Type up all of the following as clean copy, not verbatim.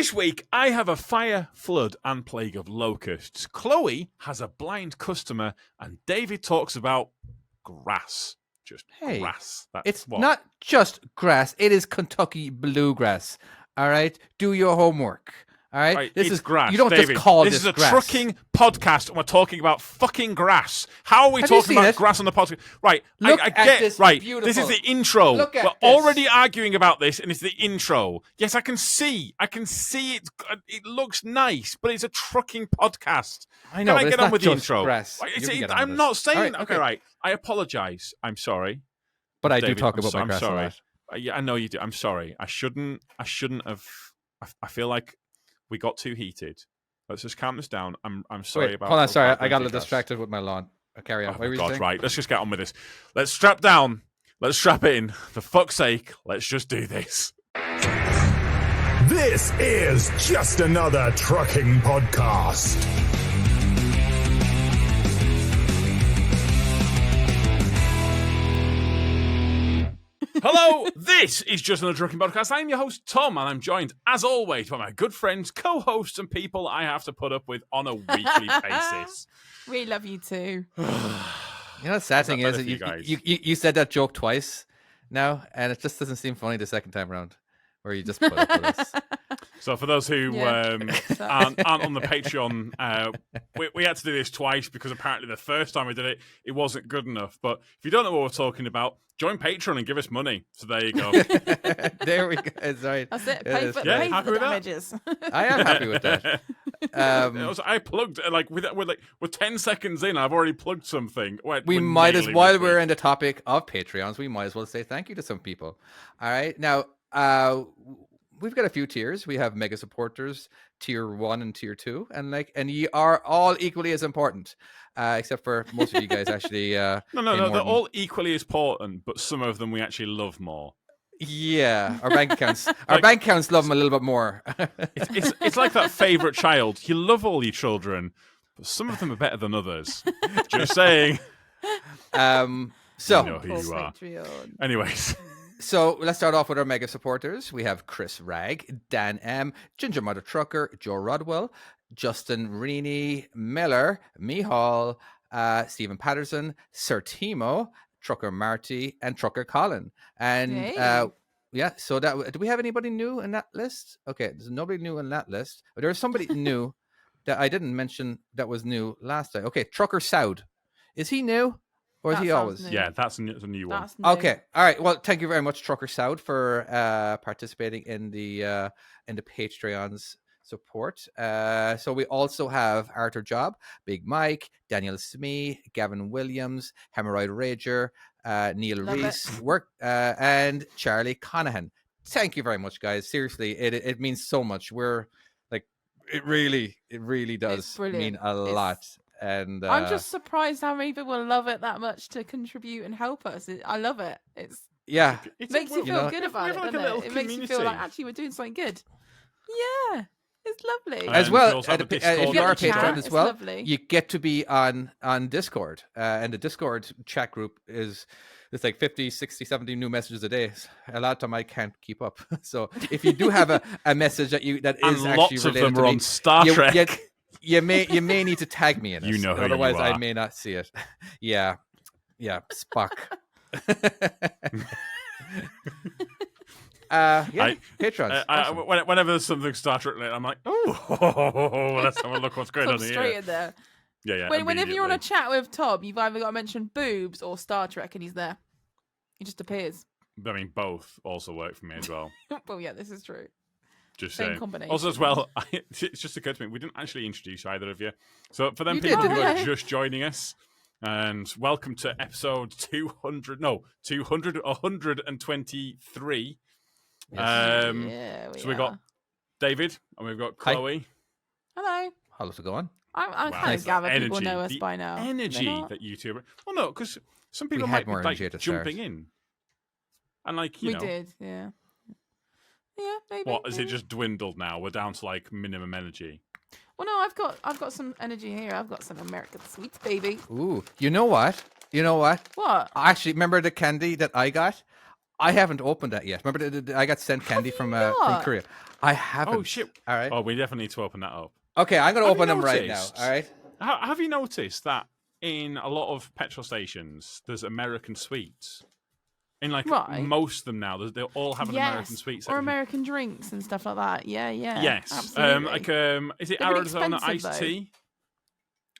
this week, I have a fire, flood, and plague of locusts. Chloe has a blind customer, and David talks about grass. Just grass. It's not just grass. It is Kentucky bluegrass. All right? Do your homework. All right? This is grass. You don't David, just call this this is a grass. trucking podcast, and we're talking about fucking grass. How are we talking about grass on the podcast? Right, I get this. Right, Beautiful. this is the intro. Look at we're this. already arguing about this, and it's the intro. Yes, I can see it. It looks nice, but it's a trucking podcast. I know. Can I get on with the just intro? Grass. I'm not saying. Okay. Right. I apologize. I'm sorry. But I David, do talk about my grass I'm sorry. a lot. Yeah, I know you do. I'm sorry. I shouldn't have. I feel like we got too heated. Let's just calm this down. I'm sorry about. Hold on, sorry. I got a little distracted with my lawn. I'll carry on. Oh my God, right. Let's just get on with this. Let's strap down. Let's strap in. For fuck's sake, let's just do this. This is just another trucking podcast. Hello, this is Just Another Trucking Podcast. I'm your host, Tom, and I'm joined, as always, by my good friends, co-hosts, and people I have to put up with on a weekly basis. We love you too. You know, the sad thing is that you said that joke twice now, and it just doesn't seem funny the second time around, where you just put up with us. So for those who aren't on the Patreon, we had to do this twice because apparently the first time we did it, it wasn't good enough. But if you don't know what we're talking about, join Patreon and give us money. So there you go. There we go. Sorry. That's it. Pay for the damages. I am happy with that. I plugged we're 10 seconds in. I've already plugged something. While we're in the topic of Patreons, we might as well say thank you to some people. All right, now we've got a few tiers. We have mega supporters, tier 1 and tier 2, and you are all equally as important, except for most of you guys actually. No, they're all equally as important, but some of them we actually love more. Yeah, our bank accounts. Our bank accounts love them a little bit more. It's like that favorite child. You love all your children, but some of them are better than others. Just saying. So you know who you are. Anyways. So let's start off with our mega supporters. We have Chris Ragg, Dan M, Ginger Mother Trucker, Joe Rodwell, Justin Rini, Miller, Mihal, Stephen Patterson, Sir Timo, Trucker Marty, and Trucker Colin. And so do we have anybody new in that list? Okay, there's nobody new in that list. But there's somebody new that I didn't mention that was new last time. Okay, Trucker Soud. Is he new? Or is he always? New. Yeah, that's a new one. Okay, all right. Well, thank you very much, Trucker Soud, for participating in the Patreon's support. So we also have Arthur Job, Big Mike, Daniel Smee, Gavin Williams, Hemorrhoid Rager, Neil Reese, and Charlie Conahan. Thank you very much, guys. Seriously, it means so much. We're like, it really does mean a lot. And I'm just surprised how many people love it that much to contribute and help us. I love it. It makes you feel good about it, doesn't it? It makes you feel like actually we're doing something good. Yeah, it's lovely. As well, if you are a patron as well, lovely. You get to be on Discord. And the Discord chat group it's like 50, 60, 70 new messages a day. A lot of time I can't keep up. So if you do have a message that is actually lots related of them to are me, on Star Trek. You may need to tag me in it. You know who otherwise you are. I may not see it. Yeah, Spock. Patrons. Awesome. Whenever there's something Star Trek related, I'm like, let's have a look what's going on here. Straight in there. Yeah. Whenever you're on a chat with Tom, you've either got to mention boobs or Star Trek, and he's there. He just appears. I mean, both also work for me as well. Well, yeah, this is true. Just Same saying. combination. Also, as well, it's just occurred to me, we didn't actually introduce either of you. So for them people who are just joining us, and welcome to episode 123. Yes. We got David, and we've got Chloe. Hello. How's it going? I kind of gather people know us by now. Energy that YouTuber. Well, no, because some people might be like jumping in. And like, you know. We did, yeah. Yeah, maybe. What, has it just dwindled now? We're down to like minimum energy. Well, no, I've got some energy here. I've got some American sweets, baby. Ooh, you know what? What? Actually, remember the candy that I got? I haven't opened that yet. Remember, I got sent candy from Korea. I haven't. Oh shit! All right. Oh, we definitely need to open that up. Okay, I'm going to open them right now. All right. Have you noticed that in a lot of petrol stations, there's American sweets? In most of them now, they all have an American sweet section. Or American drinks and stuff like that. Yeah. Yes. Absolutely. Is it Arizona iced tea?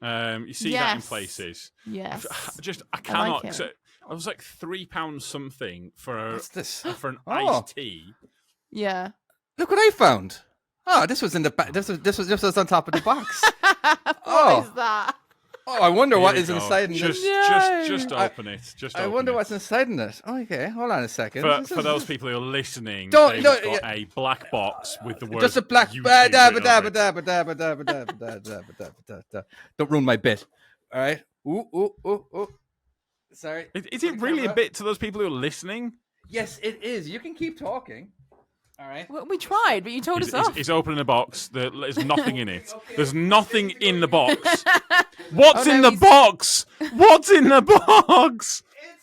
You see that in places. Yes. I cannot. I was like £3 something for an iced tea. Yeah. Look what I found. Oh, this was in the back. This was on top of the box. What is that? Oh, I wonder what is inside in this. Just open it. I wonder what's inside in it. Okay, hold on a second. For those people who are listening, they've got a black box with the word. Just a black. Don't ruin my bit. All right. Ooh. Sorry. Is it really a bit to those people who are listening? Yes, it is. You can keep talking. All right. Well, we tried, but you told us off. He's opening a box. There's nothing in it. There's nothing in the box. What's in the box? What's in the box?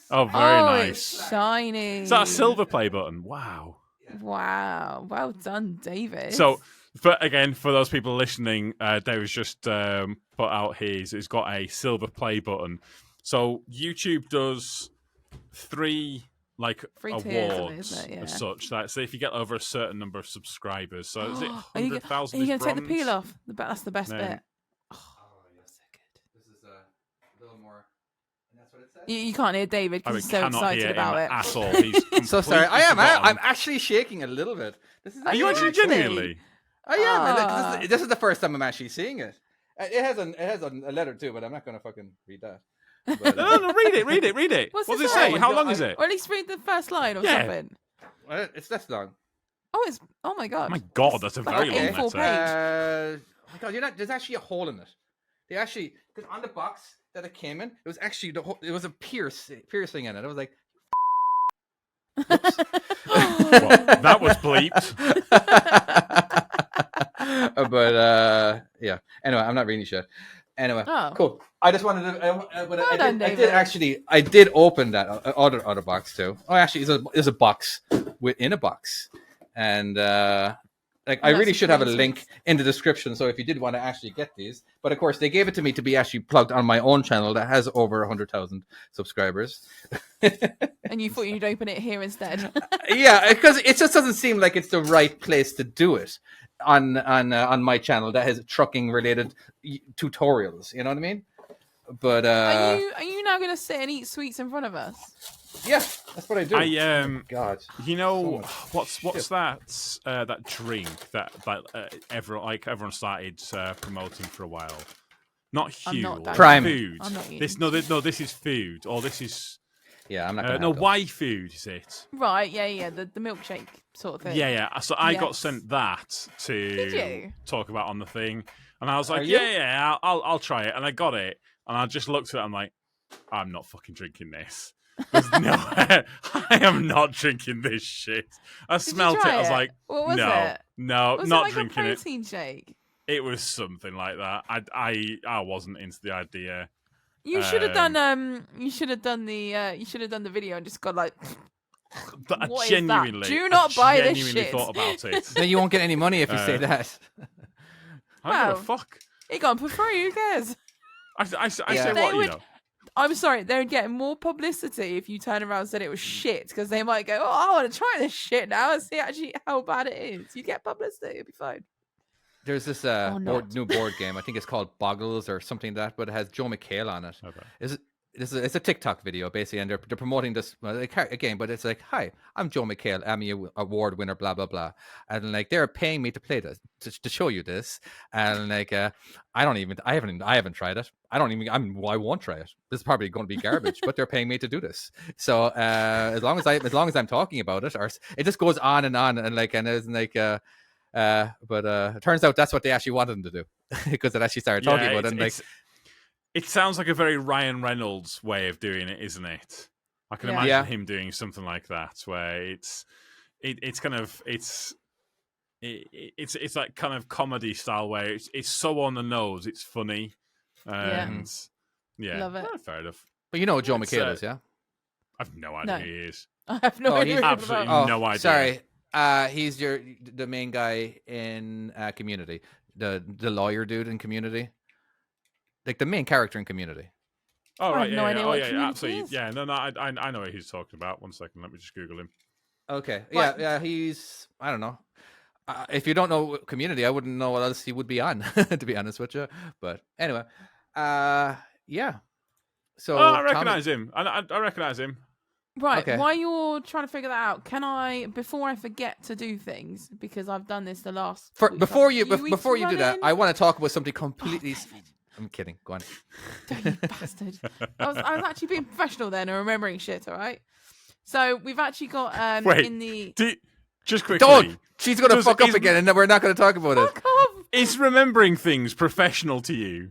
Very nice. It's shiny. Is that a silver play button? Wow. Well done, David. So, for those people listening, David's just put out his. It's got a silver play button. So YouTube does 3 awards as such. So if you get over a certain number of subscribers, so is it 100,000? Are you going to take the peel off? That's the best bit. Oh, that's so good. This is a little more. And that's what it says. You can't hear David because he's so excited about it. At all. He's so sorry. I'm actually shaking a little bit. Are you actually genuinely? I am. This is the first time I'm actually seeing it. It has a letter too, but I'm not going to fucking read that. But, no, read it. What does it say? How long is it? Or at least read the first line or something. It's this long. Oh my god. My god, that's a very long A4 letter. page. Oh my god, there's actually a hole in it. Because on the box that it came in, it was actually it was a piercing in it. It was like, well, that was bleeped. But yeah. Anyway, I'm not reading shit. Anyway, cool. I just wanted to. I did open that other box too. Oh, actually, there's a box within a box, and I really should have a link in the description. So if you did want to actually get these, but of course they gave it to me to be actually plugged on my own channel that has over 100,000 subscribers. And you thought you'd open it here instead? Yeah, because it just doesn't seem like it's the right place to do it on my channel that has trucking related tutorials. You know what I mean? But are you now going to sit and eat sweets in front of us? Yeah, that's what I do. God, you know what's that that drink that everyone started promoting for a while? Not Huel. Prime. Food. I'm not eating. This is food, or this is. Yeah, I'm not gonna Y food is it? Right, yeah, the milkshake sort of thing. Yeah. So I got sent that to talk about on the thing, and I was like, I'll try it, and I got it, and I just looked at it, I'm like, I'm not fucking drinking this. I am not drinking this shit. I smelled it. I was like, what was it? No, was not it like drinking a protein shake? It was something like that. I wasn't into the idea. You should have done You should have done the video and just got like. But I genuinely do not buy this shit. Thought about it. Then you won't get any money if you say that. I don't give a fuck. It got for free. Who cares? I say what you know. I'm sorry, they would get more publicity if you turn around and said it was shit, because they might go, I want to try this shit now and see actually how bad it is. You get publicity, it'll be fine. There's this new board game. I think it's called Boggles or something like that, but it has Joe McHale on it. Okay. It's a TikTok video basically, and they're promoting this again. But it's like, hi, I'm Joe McHale, Emmy Award winner, blah blah blah, and like they're paying me to play this to show you this, and like I haven't tried it. I won't try it. This is probably going to be garbage, but they're paying me to do this. So as long as I'm talking about it, or it just goes on, and it's like but it turns out that's what they actually wanted them to do because it actually started talking about it. And it sounds like a very Ryan Reynolds way of doing it, isn't it? I can imagine him doing something like that, where it's like kind of comedy style, where it's so on the nose, it's funny, and love it. Fair enough. But you know what Joe McHale is, yeah? I've no idea who he is. I have no idea. Absolutely no idea. Sorry. He's the main guy in Community, the lawyer dude in Community, like the main character in Community. Oh right, no idea what absolutely, is. yeah. No, I know what he's talking about. 1 second, let me just Google him. Okay, yeah. He's I don't know. If you don't know Community, I wouldn't know what else he would be on, to be honest with you. But anyway, yeah. So I recognize him. I recognize him. Right, okay. While you're trying to figure that out, can I, before I forget to do things, because I've done this the last before you do that, I want to talk about something completely. I'm kidding. Go on. You bastard. I was actually being professional then and remembering shit. All right. So we've actually got just quickly. Don't. She's gonna fuck up again, and then we're not gonna talk about it. Fuck off. Is remembering things professional to you?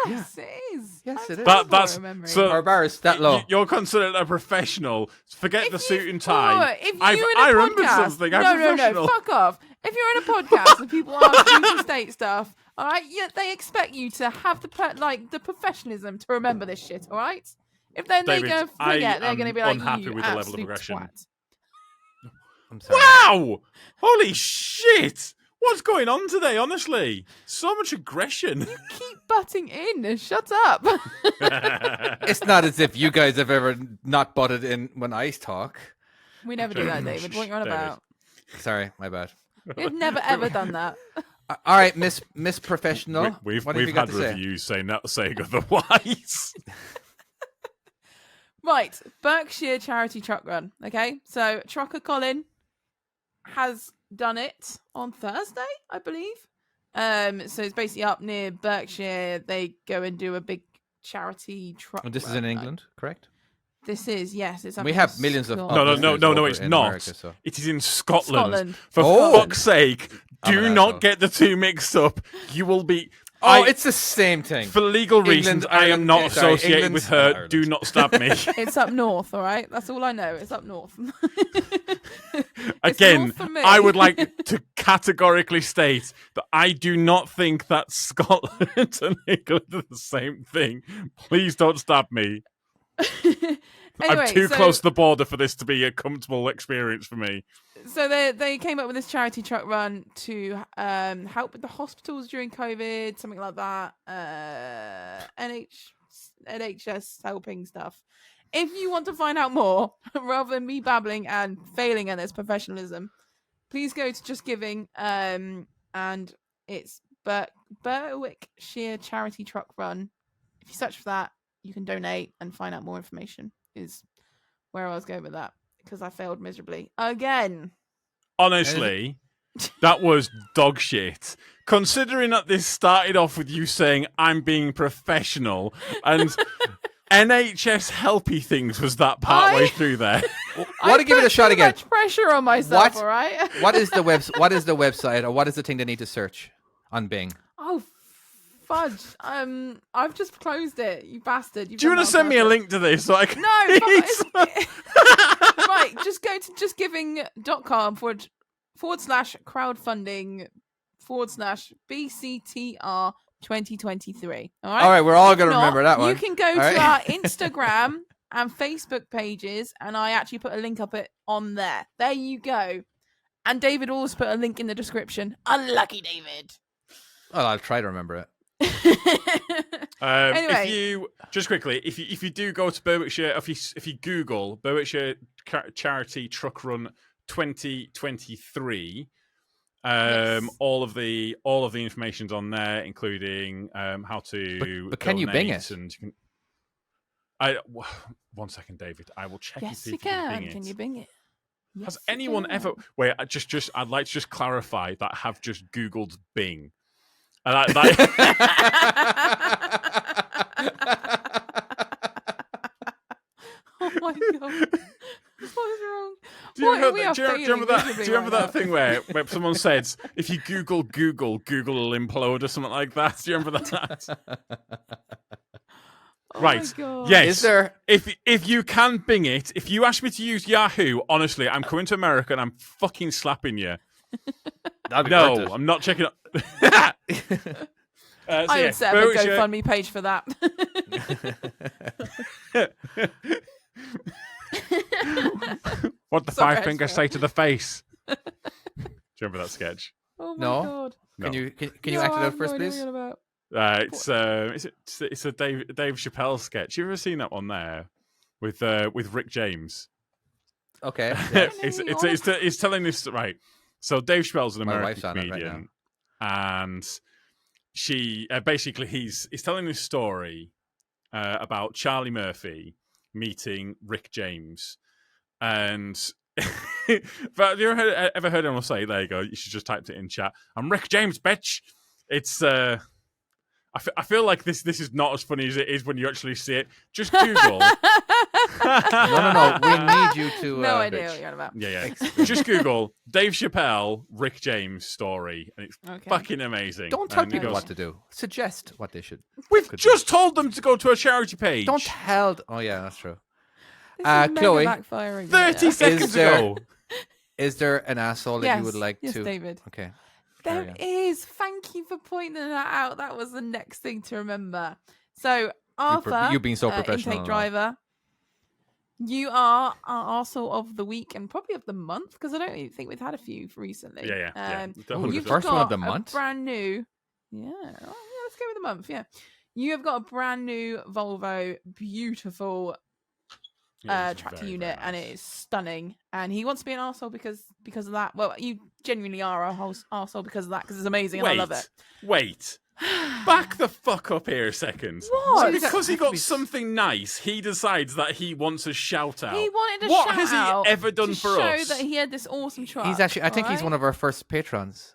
Yes, it is. Yes, it is. That's so. Our bar is that low. You're considered a professional. Forget the suit and tie. I remember something. No, fuck off. If you're in a podcast and people ask you to state stuff, all right, they expect you to have the professionalism to remember this shit, all right? If then David, they go forget, they're going to be like, unhappy you with the level of absolute aggression. twat. I'm sorry. Wow! Holy shit! What's going on today, honestly? So much aggression. You keep butting in. Shut up. It's not as if you guys have ever not butted in when I talk. We never do that, David. What are you on about? Sorry, my bad. We've never, ever done that. All right, Miss Professional. We've had reviews saying otherwise. Right, Berkshire Charity Truck Run. Okay, so Trucker Colin has done it on Thursday, I believe. So it's basically up near Berkshire. They go and do a big charity truck. This is in England, correct? This is, yes. It's up we have millions of. No, it's not. America, so. It is in Scotland. For Oh. fuck's sake, do not get the two mixed up. You will be. It's the same thing. For legal reasons, I am not associated with her. Ireland. Do not stab me. It's up north, all right? That's all I know. It's up north. Again, I would like to categorically state that I do not think that Scotland and England are the same thing. Please don't stab me. Anyway, I'm too close to the border for this to be a comfortable experience for me. So they came up with this charity truck run to help with the hospitals during COVID, something like that. NHS helping stuff. If you want to find out more, rather than me babbling and failing at this professionalism, please go to Just Giving, and it's Berwickshire Charity Truck Run. If you search for that, you can donate and find out more information. Is where I was going with that, because I failed miserably again. Honestly, that was dog shit. Considering that this started off with you saying I'm being professional and NHS helpy things was that partway through there. I want to give it a shot again. Much pressure on myself, all right? What is the website, or what is the thing they need to search on Bing? Oh, fudge. I've just closed it, you bastard. Do you want to send me a link to this so I can... No, right, just go to justgiving.com/crowdfunding/BCTR 2023. All right, we're all going to remember that one. You can go to our Instagram and Facebook pages, and I actually put a link up on there. There you go. And David also put a link in the description. Unlucky David. Well, I'll try to remember it. Anyway, if you do go to Berwickshire, if you Google Berwickshire Charity Truck Run 2023, yes. all of the information's on there, including how to. But can you Bing it? And you can, 1 second, David. I will check. Yes, see you if you can can. Bing it. Can you Bing it? Yes, Has anyone ever? Wait, I'd like to just clarify that I have just Googled Bing. And oh my god. What's wrong? Do you remember that thing where someone says, if you Google, Google will implode or something like that? Do you remember that? Oh right. My god. Yes. Is there... If you can Bing it, if you ask me to use Yahoo, honestly, I'm coming to America and I'm fucking slapping you. No, I'm not checking it. I would set up a GoFundMe page for that. What the five fingers say to the face? Do you remember that sketch? Oh my god! No. Can you act it out first, please? It's a Dave Chappelle sketch. You ever seen that one there with Rick James? Okay. Yes. it's telling this right. So Dave Chappelle's an American comedian, and she basically he's telling this story about Charlie Murphy meeting Rick James, and but have you ever heard anyone say, "There you go"? You should just type it in chat. I'm Rick James, bitch. It's I feel like this is not as funny as it is when you actually see it. Just Google. No. We need you to. No idea what you're on about. Yeah. Just Google Dave Chappelle, Rick James story, and it's fucking amazing. Don't tell people what to do. Suggest what they should. We've just told them to go to a charity page. Don't tell. Oh yeah, that's true. Chloe, 30 seconds ago. Is there an asshole that you would like to? Yes, David. Okay. There is. Thank you for pointing that out. That was the next thing to remember. So, Arthur, you being so professional, intake driver, you are our arsehole of the week and probably of the month, because I don't even think we've had a few recently. Yeah. The first one of the month? Brand new. Yeah. Let's go with the month. Yeah. You have got a brand new Volvo, beautiful tractor unit, and it is stunning. And he wants to be an arsehole because of that. Well, you genuinely are a whole arsehole because of that, because it's amazing and I love it. Wait. Back the fuck up here a second. What? So because he got something nice, he decides that he wants a shout out. He wanted a what shout has out he ever done to for show us? that he had this awesome truck. He's actually, I think he's one of our first patrons.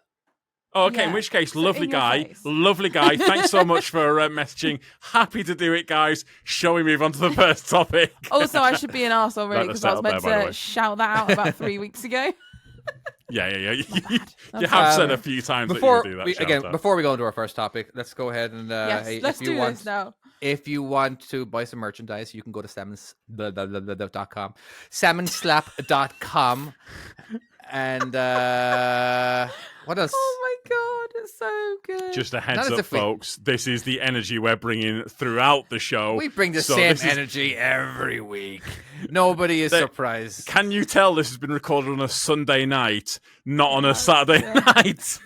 Oh, okay, in which case, lovely guy. Thanks so much for messaging. Happy to do it, guys. Shall we move on to the first topic? Also, I should be an arsehole, really, because I was meant to shout that out about 3 weeks ago. Yeah. You have said a few times before that you do that. Before we go into our first topic, let's go ahead and let's do this now. If you want to buy some merchandise, you can go to salmonslap.com, salmonslap.com, and what else? Oh my god, it's so good. Just a heads up, folks. This is the energy we're bringing throughout the show. We bring the same energy every week. Nobody is surprised. Can you tell this has been recorded on a Sunday night, not on a Saturday night?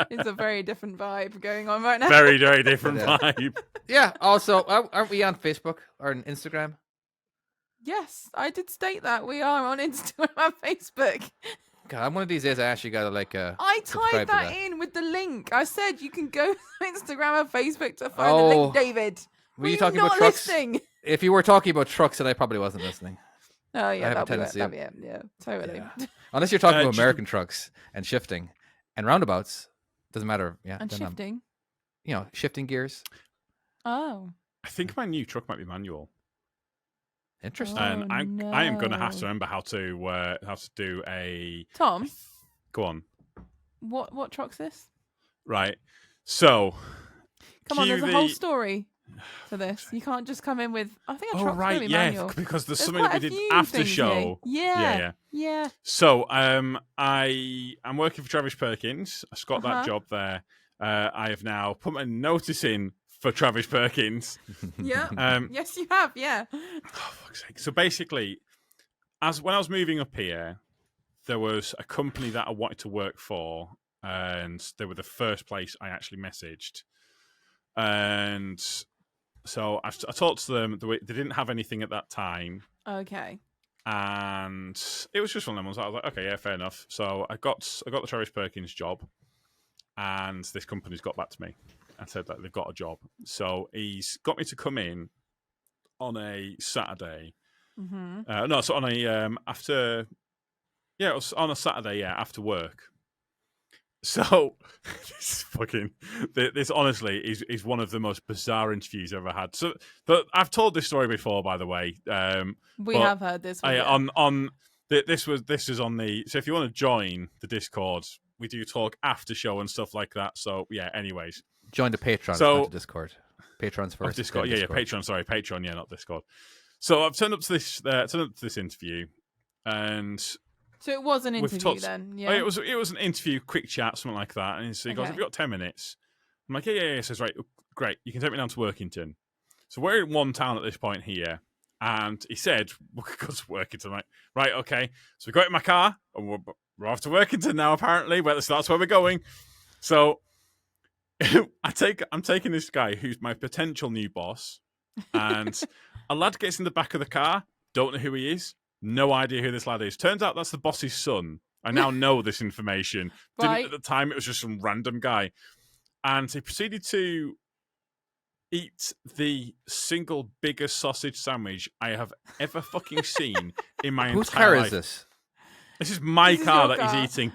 It's a very different vibe going on right now. Very, very different vibe. Yeah. Also, aren't we on Facebook or on Instagram? Yes, I did state that. We are on Instagram and Facebook. God, one of these days I actually got to I tied that in with the link. I said you can go to Instagram and Facebook to find the link, David. Were you talking about trucks? Listening? If you were talking about trucks, then I probably wasn't listening. Oh yeah, that'd be it. Yeah, totally. Yeah. Unless you're talking about American trucks and shifting and roundabouts, doesn't matter. Yeah, and shifting. Shifting gears. Oh. I think my new truck might be manual. Interesting. And I am going to have to remember how to do a. Tom, go on. What truck's this? Right. So. Come on, there's a whole story to this. You can't just come in with. I think a truck's going to be manual. Because there's something that we did after show. Yeah. So I'm working for Travis Perkins. I got that job there. I have now put my notice in for Travis Perkins. Yeah. Yes, you have. Yeah. Oh, fuck's sake. So basically, when I was moving up here, there was a company that I wanted to work for, and they were the first place I actually messaged. And so I talked to them. They didn't have anything at that time. Okay. And it was just one of them ones. I was like, okay, yeah, fair enough. So I got the Travis Perkins job, and this company's got back to me and said that they've got a job. So he's got me to come in on a Saturday. Mm-hmm. So on a after. Yeah, it was on a Saturday. Yeah, after work. So this honestly is one of the most bizarre interviews I've ever had. So, but I've told this story before, by the way. We have heard this one. This is on the. So if you want to join the Discord, we do talk after show and stuff like that. So yeah. Anyways, join the Patreon, not the Discord. Patrons first. Discord, yeah, Patreon. Sorry, Patreon, yeah, not Discord. So I've turned up to this interview, and. So it was an interview then, yeah? It was an interview, quick chat, something like that. And so he goes, have you got 10 minutes? I'm like, yeah. He says, right, great, you can take me down to Workington. So we're in one town at this point here, And he said, we'll go to Workington. I'm like, right, okay. So we got in my car, and we're off to Workington now, apparently. Well, that's where we're going. So I'm taking this guy who's my potential new boss, and a lad gets in the back of the car. Don't know who he is. No idea who this lad is. Turns out that's the boss's son. I now know this information. Right. Didn't at the time. It was just some random guy. And he proceeded to eat the single biggest sausage sandwich I have ever fucking seen in my Whose entire car life. is this? This is my car that car. he's eating.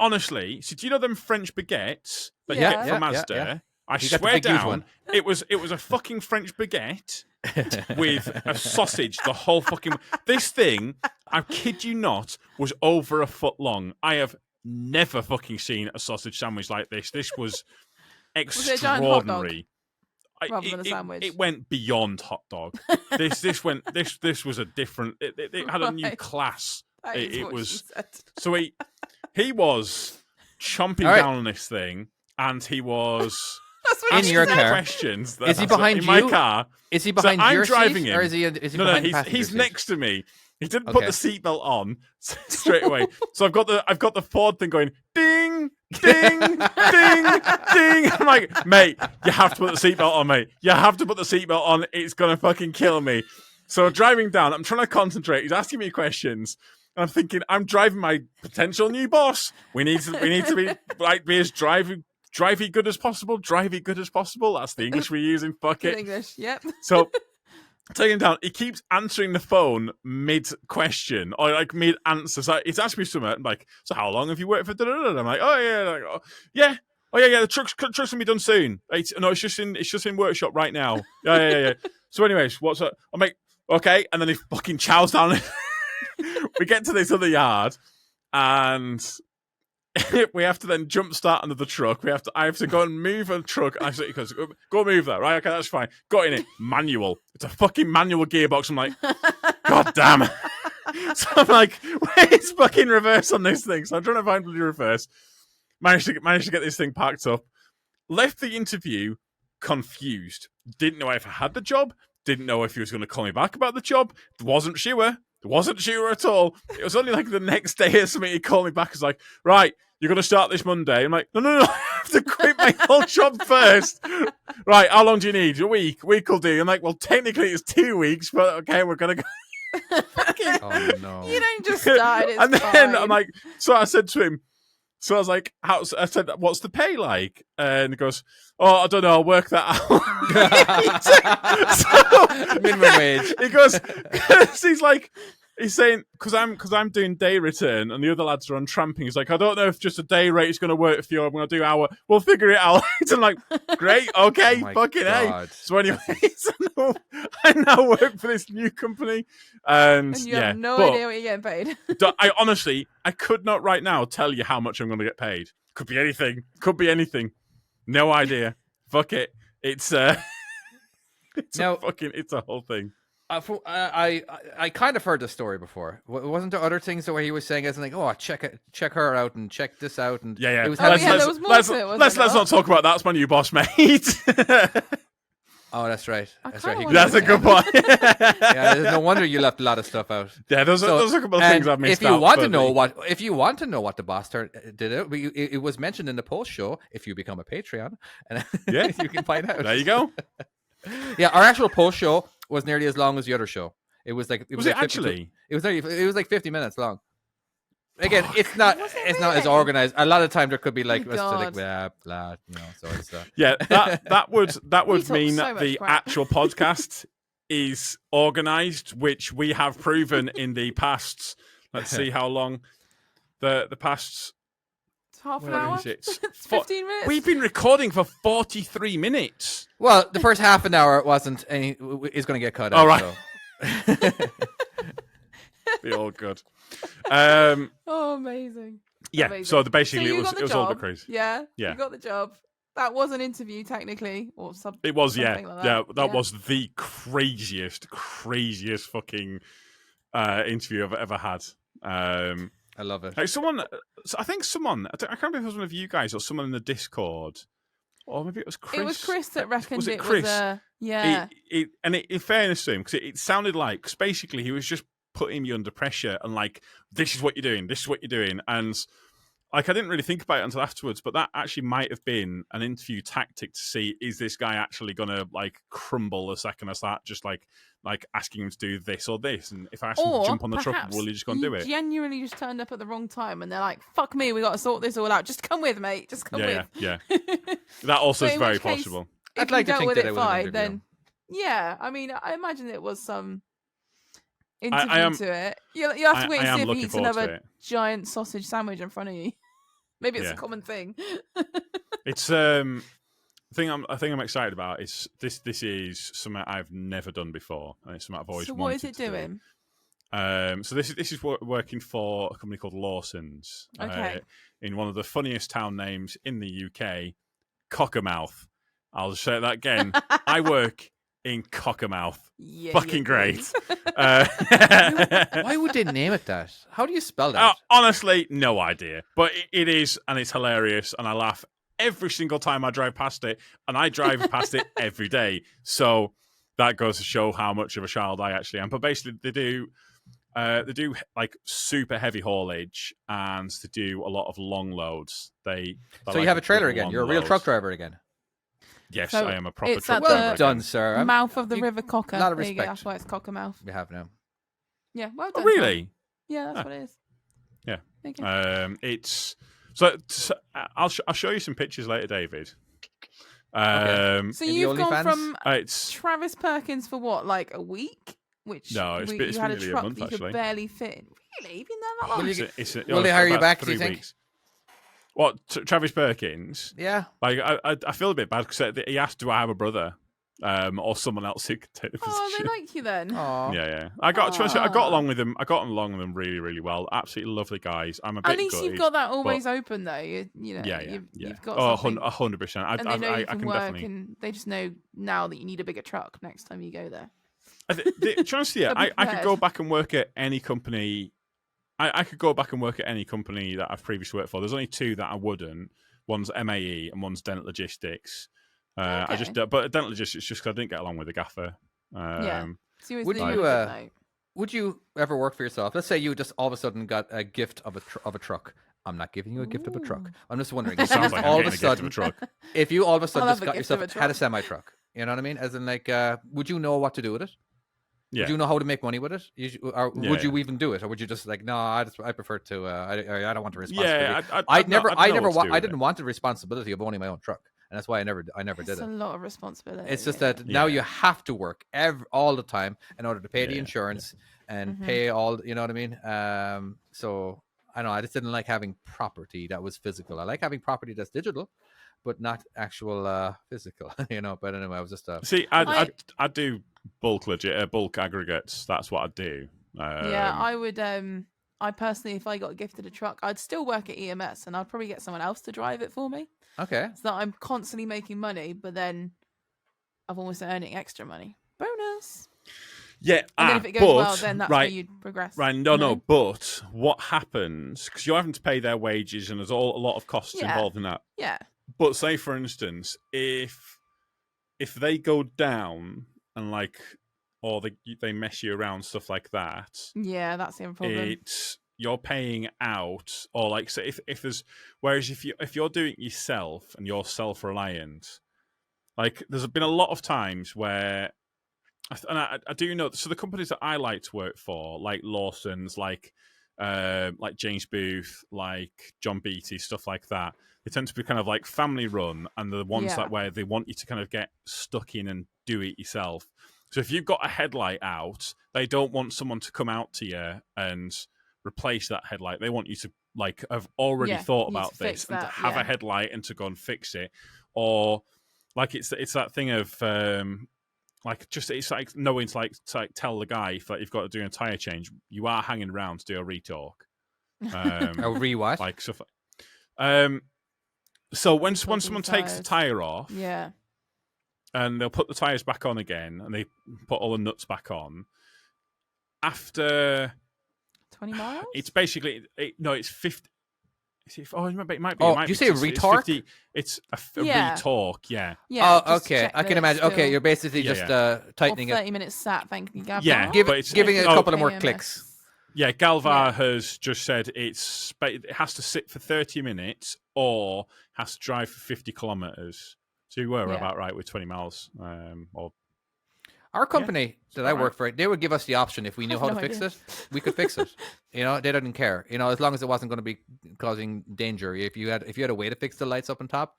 Honestly, so do you know them French baguettes that you get from Asda? Yeah. I You got the swear big huge down, one. it was a fucking French baguette with a sausage. The whole fucking this thing, I kid you not, was over a foot long. I have never fucking seen a sausage sandwich like this. This was it a giant hot dog? extraordinary. Rather than a sandwich. It went beyond hot dog. This was a different. It had a new class. It was so he was chomping down on this thing, and he was in your car. Questions. Is he behind you? In my car? Is he behind your I'm driving seat, him. or is he behind the passenger he's seat? next to me. He didn't put the seatbelt on straight away. So I've got the Ford thing going ding, ding, ding, ding. I'm like, mate, you have to put the seatbelt on, mate. You have to put the seatbelt on. It's gonna fucking kill me. So driving down, I'm trying to concentrate. He's asking me questions. And I'm thinking, I'm driving my potential new boss. We need to be as drivey good as possible. Drivey good as possible. That's the English we're using. Fuck it. English, yep. So taking him down, he keeps answering the phone mid-question or like mid-answer. So he's asking me something. I'm like, so how long have you worked for? I'm like, oh yeah. The truck's gonna be done soon. It's just in workshop right now. Yeah. So anyways, what's up? I'm like, okay, and then he fucking chows down. We get to this other yard, and we have to then jump start another truck. I have to go and move a truck. And he goes, go move that, right? Okay, that's fine. Got in it. Manual. It's a fucking manual gearbox. I'm like, God damn it. So I'm like, where's fucking reverse on this thing? So I'm trying to find bloody reverse. Managed to get this thing packed up. Left the interview confused. Didn't know if I had the job. Didn't know if he was going to call me back about the job. Wasn't sure at all. It was only like the next day or something he called me back. He's like, right, you're going to start this Monday. I'm like, no, I have to quit my whole job first. Right, how long do you need? A week. Week will do. I'm like, well, technically it's 2 weeks, but okay, we're going to go. Oh, no. You don't just start, it's and then fine. I'm like, so I said to him, so I was like, I said, what's the pay like? And he goes, oh, I don't know, I'll work that out. Minimum wage. He goes, he's saying, because I'm doing day return and the other lads are on tramping. He's like, I don't know if just a day rate is going to work for you. I'm going to do hour. We'll figure it out. I'm like, great, okay, fucking A. So anyways, I now work for this new company. And you have no idea what you're getting paid. I could not right now tell you how much I'm going to get paid. Could be anything. No idea. Fuck it. It's a whole thing. I kind of heard the story before. Wasn't there other things where he was saying, as in like, oh, check her out and check this out, and yeah. It was there was more to it, wasn't let's there? not talk about that. That's my new boss, mate. Oh, that's right. That's right. That's a good point. Yeah, there's no wonder you left a lot of stuff out. Yeah, there's a couple of things I've missed If you want to know what the boss did, it was mentioned in the post show. If you become a Patreon, and you can find out. There you go. Yeah, our actual post show was nearly as long as the other show. It was like actually? It was like 50 minutes long. Again, it's not as organized. A lot of time there could be like blah blah, So it's that would mean so that the crap. actual podcast is organized, which we have proven in the past. Let's see how long the past. It's half an hour. It's 15 minutes. We've been recording for 43 minutes. Well, the first half an hour wasn't any. Is going to get cut out. All right. So. Be all good. Oh, amazing. Yeah. Amazing. So basically, you it was got the all a bit job. crazy. Yeah. Yeah. You got the job. That was an interview, technically, or something. It was, like that was the craziest fucking interview I've ever had. I love it. Like I can't remember if it was one of you guys or someone in the Discord or maybe it was Chris. It was Chris that reckoned was it Chris? was in fairness to him, because it sounded like, cause basically he was just putting me under pressure and like, this is what you're doing, this is what you're doing. And like, I didn't really think about it until afterwards, but that actually might have been an interview tactic to see, is this guy actually going to like crumble the second I start just like asking him to do this or this? And if I ask him to jump on the truck, will he just go and do it? Genuinely just turned up at the wrong time and they're like, fuck me, we got to sort this all out. Just come with, mate. Just come with. Yeah. That also is very possible. I'd like to think that it would have been then, yeah, I mean, I imagine it was some interview to it. You have to wait and see if he eats another giant sausage sandwich in front of you. Maybe it's a common thing. It's the thing I'm excited about is this is something I've never done before, and it's something I've always wanted. So what is it doing? So this is working for a company called Lawson's. Okay. In one of the funniest town names in the UK, Cockermouth. I'll just say that again. I work in Cockermouth. Yeah, fucking great. Why would they name it that? How do you spell that? Honestly, no idea. But it is, and it's hilarious, and I laugh every single time I drive past it, and I drive past it every day. So that goes to show how much of a child I actually am. But basically, they do like super heavy haulage, and they do a lot of long loads. So you have a trailer again. You're a real truck driver again. Yes, so I am a proper truck driver. Well done, sir. Mouth of the River Cocker. A lot of respect. That's why it's Cockermouth. We have now. Yeah, well done. Oh, really? Yeah, that's what it is. Yeah. It's so I'll show you some pictures later, David. Okay. So you've gone from Travis Perkins for what, like a week? Which no, it's you had a truck a month, that you could barely fit in. Really? You've been there that long? Will they hire you back, do you think? Weeks. What, Travis Perkins? Yeah. Like, I feel a bit bad because he asked, do I have a brother? Or someone else who could take the position. Oh, they like you then. Aww. Yeah. I got along with them. I got along with them really, really well. Absolutely lovely guys. I'm a bit At least gutted, you've got that always open, though. You know, you've got something. 100%. And they know you can work, definitely. and they just know now that you need a bigger truck next time you go there. Honestly, I could go back and work at any company. I could go back and work at any company that I've previously worked for. There's only two that I wouldn't. One's MAE and one's Dental Logistics. Okay. But Dental Logistics just because I didn't get along with the gaffer. So would you ever work for yourself? Let's say you just all of a sudden got a gift of a truck. I'm not giving you a gift of a truck. I'm just wondering. Sounds like all of a sudden, a truck. If you all of a sudden just got yourself had a semi truck, you know what I mean? As in, like, would you know what to do with it? Yeah. Would you know how to make money with it? Would you even do it, or would you just like, no? I prefer to. I don't want the responsibility. Yeah, I didn't want the responsibility of owning my own truck, and that's why I never did it. It's a lot of responsibility. It's just that now you have to work all the time in order to pay the insurance and pay all. You know what I mean? So I know I just didn't like having property that was physical. I like having property that's digital, but not actual physical. You know. But anyway, I was just see. I do bulk aggregates. That's what I do. I would. I personally, if I got gifted a truck, I'd still work at EMS, and I'd probably get someone else to drive it for me. Okay. So that I'm constantly making money, but then I'm almost earning extra money. Bonus. Yeah, and then if it goes well, then that's where you'd progress. Right, no. But what happens, because you're having to pay their wages and there's a lot of costs involved in that. Yeah. But say, for instance, if they go down and or they mess you around, stuff like that. Yeah, that's the problem. You're paying out, or like, so if there's, whereas if you're doing it yourself and you're self-reliant, like there's been a lot of times where, and I do know, so the companies that I like to work for, like Lawson's, like James Booth, like John Beatty, stuff like that, they tend to be kind of like family run, and the ones that where they want you to kind of get stuck in and do it yourself. So if you've got a headlight out, they don't want someone to come out to you and replace that headlight. They want you to like have already thought about this and to have a headlight and to go and fix it. Or like it's that thing of it's like knowing to tell the guy if you've got to do a tire change, you are hanging around to do a retorque. A re-what? Like stuff. So when someone takes the tire off, and they'll put the tires back on again, and they put all the nuts back on. After 20 miles, it's basically it's 50. It might be. Oh, did you say retorque? It's a retorque, yeah. Yeah. Oh, okay. I can imagine. Okay, you're basically just tightening 30 minutes sat, thank you, Galvar. Yeah, giving it a couple of more clicks. Yeah, Galvar has just said it has to sit for 30 minutes or has to drive for 50 kilometers. So you were about right with 20 miles. Our company that I work for, they would give us the option if we knew how to fix it, we could fix it. They didn't care. As long as it wasn't going to be causing danger. If you had a way to fix the lights up on top,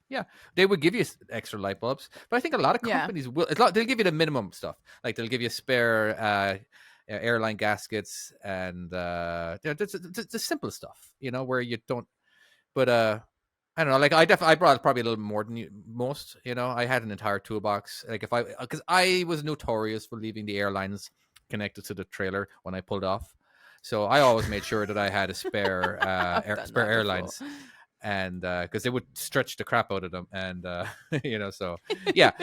they would give you extra light bulbs. But I think a lot of companies will. They'll give you the minimum stuff, like they'll give you spare airline gaskets and the simple stuff. Where you don't. But I don't know. Like I brought probably a little more than most. I had an entire toolbox. Like because I was notorious for leaving the airlines connected to the trailer when I pulled off, so I always made sure that I had a spare spare airlines, before. And because they would stretch the crap out of them, and so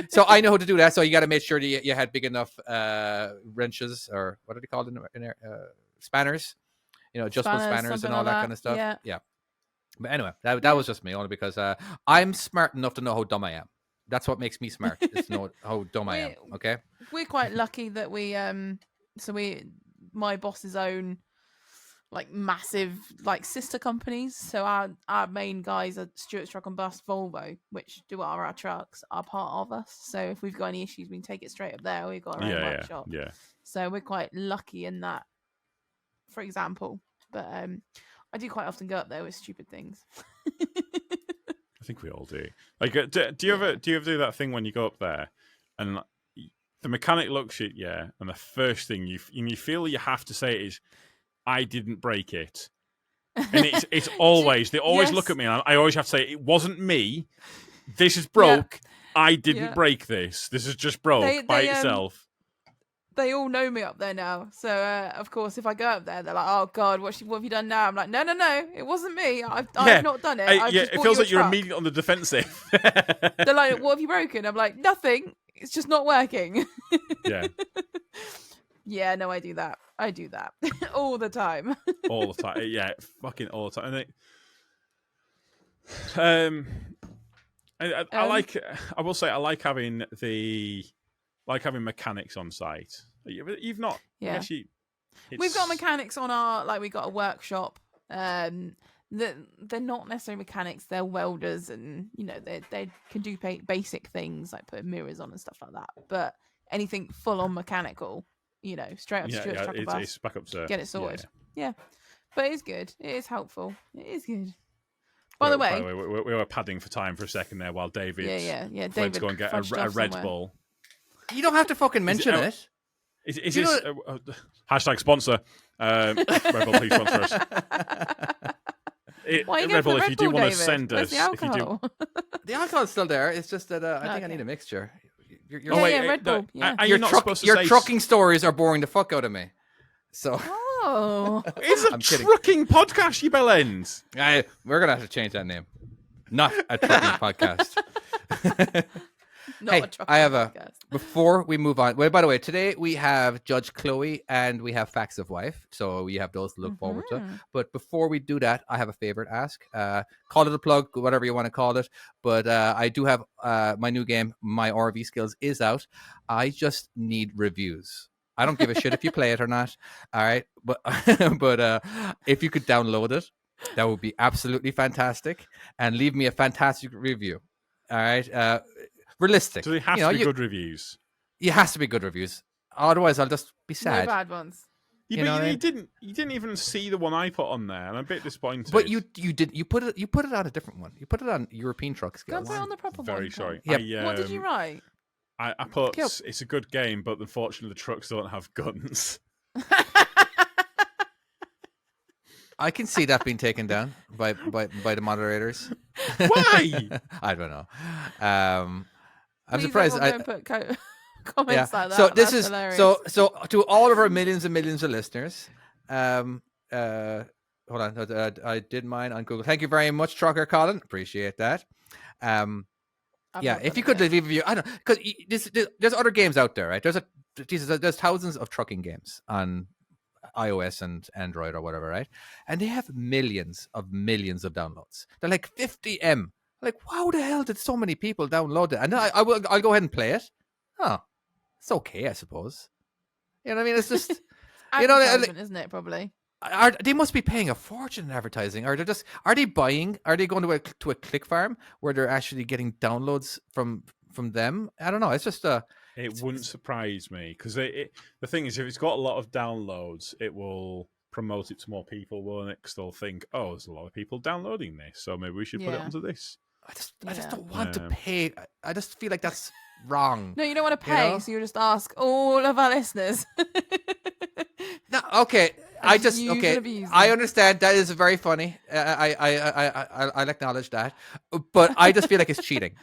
so I know how to do that. So you got to make sure that you had big enough wrenches, or what are they called in spanners? Adjustable spanners and all that kind of stuff. Yeah. But anyway, that was just me, only because I'm smart enough to know how dumb I am. That's what makes me smart, is to know how dumb I am. Okay, we're quite lucky that my boss's own like massive like sister companies. So our main guys are Stuart's Truck and Bus, Volvo, which do our trucks, are part of us. So if we've got any issues, we can take it straight up there. We've got our own workshop. Yeah. So we're quite lucky in that, for example. But I do quite often go up there with stupid things. I think we all do. Like, do you ever do that thing when you go up there and the mechanic looks at you, and the first thing you feel you have to say is, "I didn't break it," and it's always they always look at me, and I always have to say, "It wasn't me. This is broke. I didn't break this. This is just broke by itself." They all know me up there now. So, of course, if I go up there, they're like, "Oh, God, what have you done now?" I'm like, no, it wasn't me. I've not done it. It feels like you're immediately on the defensive. They're like, "What have you broken?" I'm like, "Nothing. It's just not working." Yeah. Yeah, no, I do that. All the time. All the time. Yeah, fucking all the time. And I will say, I like having mechanics on site. You've not. Yeah. We've got mechanics on we got a workshop. They're not necessarily mechanics. They're welders, and they can do basic things like put mirrors on and stuff like that. But anything full on mechanical, straight up Stuart's Truck and Bus, it's back up to get it sorted. Yeah. But it's good. It is helpful. It is good. By the way, we were padding for time for a second there while David David went to go and get a Red Bull. You don't have to fucking mention it. Is this hashtag sponsor? Red Bull, please sponsor us. Red Bull, if you do want to send us, if you do, the alcohol's still there. It's just that I think I need a mixture. Red Bull. Your trucking stories are boring the fuck out of me. So. Oh, it's a trucking podcast, you bellends. We're gonna have to change that name. Not a trucking podcast. Hey, I have before we move on. Well, by the way, today we have Judge Chloe and we have Facts of Wife, so we have those to look forward to. But before we do that, I have a favor to ask. Call it a plug, whatever you want to call it. But I do have my new game, My RV Skills, is out. I just need reviews. I don't give a shit if you play it or not. All right, but if you could download it, that would be absolutely fantastic, and leave me a fantastic review. All right. Realistic. So it has to be good reviews. It has to be good reviews. Otherwise, I'll just be sad. No bad ones. You didn't even see the one I put on there. I'm a bit disappointed. But you did. You put it on a different one. You put it on European Truck Skills. Go put it on the proper one. Very sorry. Yeah. What did you write? I put it's a good game, but unfortunately the trucks don't have guns. I can see that being taken down by the moderators. Why? I don't know. I'm surprised. Don't put comments like that. So this is hilarious. so to all of our millions and millions of listeners. Hold on, I did mine on Google. Thank you very much, Trucker Colin. Appreciate that. If you could leave a review, I don't, because there's other games out there, right? There's thousands of trucking games on iOS and Android or whatever, right? And they have millions of downloads. They're like 50M. Like, how the hell did so many people download it? And then I'll go ahead and play it. Oh, it's okay, I suppose. You know what I mean? It's just, isn't it? Probably. They must be paying a fortune in advertising. Are they buying? Are they going to a click farm where they're actually getting downloads from them? I don't know. It's just It wouldn't surprise me because the thing is, if it's got a lot of downloads, it will promote it to more people, won't it? Because they'll think, oh, there's a lot of people downloading this, so maybe we should put it onto this. I just don't want to pay. I just feel like that's wrong. No, you don't want to pay, so you just ask all of our listeners. No, okay. I understand that is very funny. I'll acknowledge that, but I just feel like it's cheating.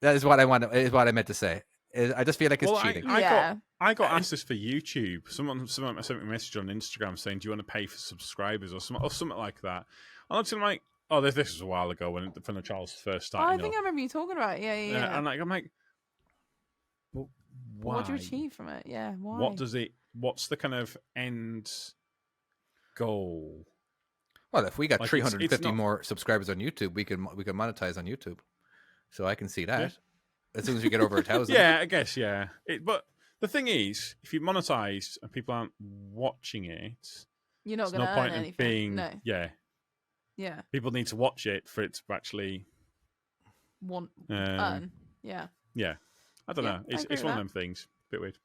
That is what I want. Is what I meant to say. I just feel like it's cheating. I got asked this for YouTube. Someone sent me a message on Instagram saying, "Do you want to pay for subscribers or something like that?" And I'm like, "Oh, this was a while ago when the Charles first started." I think I remember you talking about it. Yeah. And I'm like, well, why? What do you achieve from it? Yeah, why? What's the kind of end goal? Well, if we got 350 more subscribers on YouTube, we can monetize on YouTube. So I can see that. Yeah. As soon as we get over 1,000. Yeah, I guess, yeah. But the thing is, if you monetize and people aren't watching it, you're not going to earn anything. No. Yeah. People need to watch it for it to actually earn. Yeah. Yeah. I don't know. It's one of them things. Bit weird.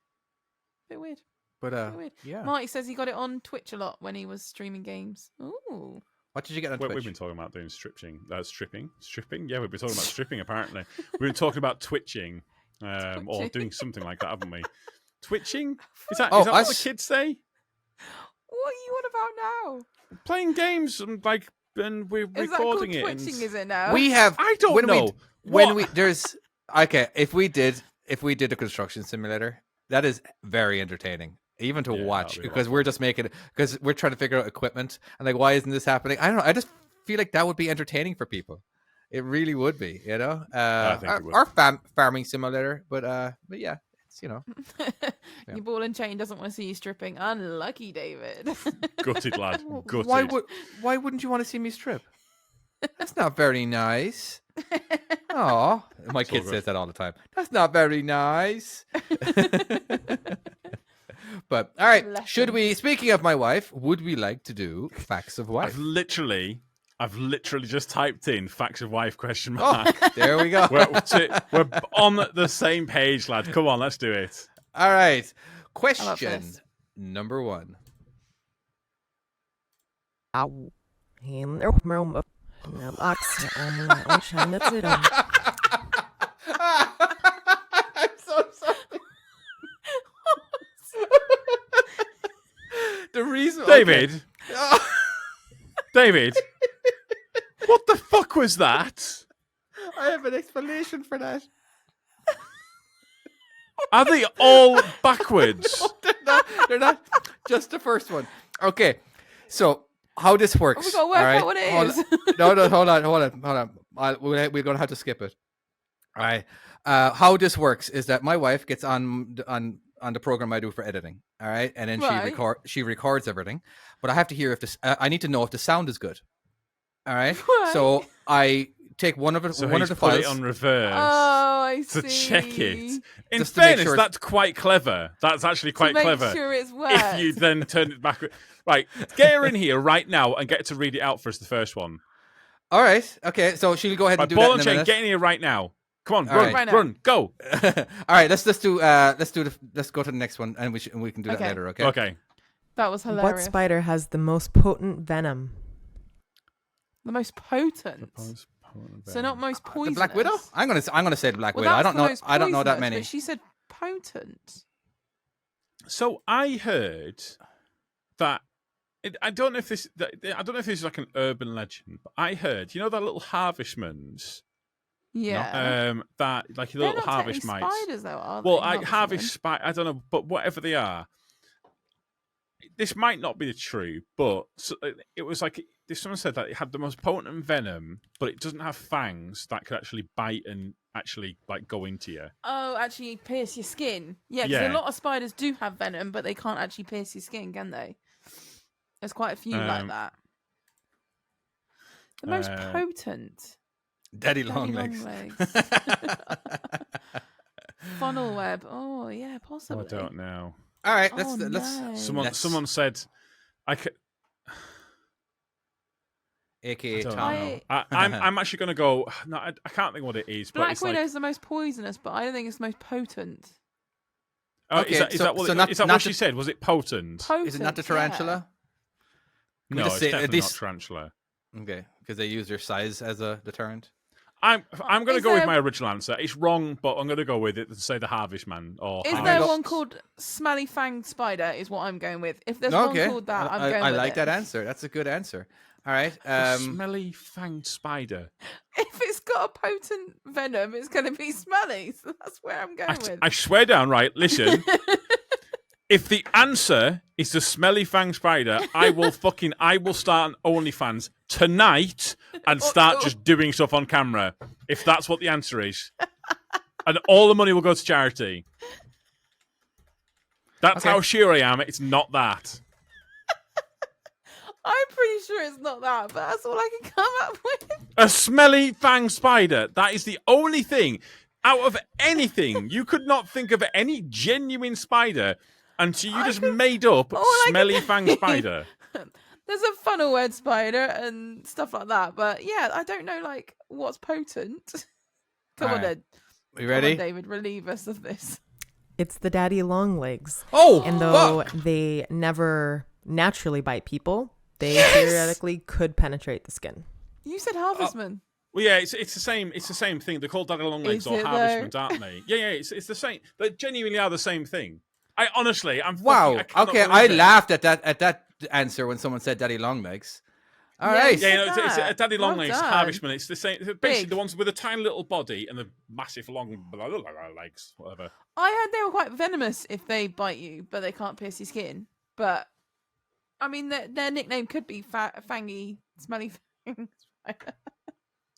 But yeah. Marty says he got it on Twitch a lot when he was streaming games. Ooh. What did you get on Twitch? We've been talking about doing stripping. Stripping? Yeah, we've been talking about stripping, apparently. We've been talking about twitching, or doing something like that, haven't we? Twitching? Is that what the kids say? What are you on about now? Playing games and we're recording it. Twitching, is it now? We have. I don't know. If we did a construction simulator, that is very entertaining. Even to watch, because we're just making it, because we're trying to figure out equipment and like, why isn't this happening? I don't know. I just feel like that would be entertaining for people. It really would be, you know. I think it would. Our farming simulator, but yeah, it's Your ball and chain doesn't want to see you stripping. Unlucky, David. Gutted lad. Gutted. Why wouldn't you want to see me strip? That's not very nice. Oh, my kid says that all the time. That's not very nice. But all right, should we? Speaking of my wife, would we like to do facts of wife? I've literally just typed in facts of wife ? Oh, there we go. We're on the same page, lad. Come on, let's do it. All right. Question number 1. I'm so sorry. The reason, David, David, what the fuck was that? I have an explanation for that. Are they all backwards? No, they're not. Just the first one. Okay, so how this works? We gotta work out what it is. No, hold on. We're gonna have to skip it. All right. How this works is that my wife gets on the program I do for editing. All right, and then she records everything, but I have to hear if this. I need to know if the sound is good. All right. So I take one of the files. Put it on reverse. Oh, I see. To check it. In fairness, that's quite clever. That's actually quite clever. Make sure it's worked. If you then turn it back. Right, get her in here right now and get to read it out for us. The first one. All right. Okay. So she'll go ahead and do ball that and in a chain. minute. Get in here right now. Come on, All run, go. All right, let's go to the next one, and we can do that later. Okay. Okay. That was hilarious. What spider has the most potent venom? The most potent. So not most poisonous. The Black Widow. I'm gonna say the Black Widow. I don't know that many. But she said potent. So I heard that. I don't know if this is like an urban legend, but I heard, that little harvestmans. Yeah. That like your little harvest mites. Spiders, though, are they? Well, harvest spider. I don't know, but whatever they are, this might not be true. But it was like someone said that it had the most potent venom, but it doesn't have fangs that could actually bite and actually like go into you. Oh, actually pierce your skin. Yeah, because a lot of spiders do have venom, but they can't actually pierce your skin, can they? There's quite a few like that. The most potent. Daddy Longlegs. Funnel web. Oh yeah, possibly. I don't know. All right, let's. Someone said, I could. AKA Tom. I'm actually going to go. No, I can't think what it is. Black Widow is the most poisonous, but I don't think it's the most potent. Oh, okay, is that what she said? Was it potent? Is it not the tarantula? Yeah. No, it's definitely not tarantula. Okay, because they use their size as a deterrent. I'm going to go with my original answer. It's wrong, but I'm going to go with it and say the Harvest Man. Is there one called Smelly Fanged Spider? Is what I'm going with. If there's one called that, I'm going with it. I like that answer. That's a good answer. All right. Smelly Fanged Spider. If it's got a potent venom, it's going to be smelly. So that's where I'm going with. I swear down, right? Listen. If the answer is the Smelly Fanged Spider, I will start an OnlyFans tonight and start just doing stuff on camera. If that's what the answer is. And all the money will go to charity. That's how sure I am. It's not that. I'm pretty sure it's not that, but that's all I can come up with. A Smelly Fanged Spider. That is the only thing out of anything. You could not think of any genuine spider until you just made up Smelly Fanged Spider. There's a funnel web spider and stuff like that, but yeah, I don't know like what's potent. Come on then. You ready? Come on, David, relieve us of this. It's the daddy long legs. Oh, and though they never naturally bite people, they theoretically could penetrate the skin. You said harvestman. Well, yeah, it's the same. It's the same thing. They're called daddy long legs or harvestmen, aren't they? Yeah, it's the same. They genuinely are the same thing. I laughed at that answer when someone said daddy long legs. All right. Yeah, it's a daddy long legs, harvestman. It's the same. It's basically the ones with a tiny little body and the massive long legs, whatever. I heard they were quite venomous if they bite you, but they can't pierce your skin. But I mean, their nickname could be Fangy, Smelly Fangs.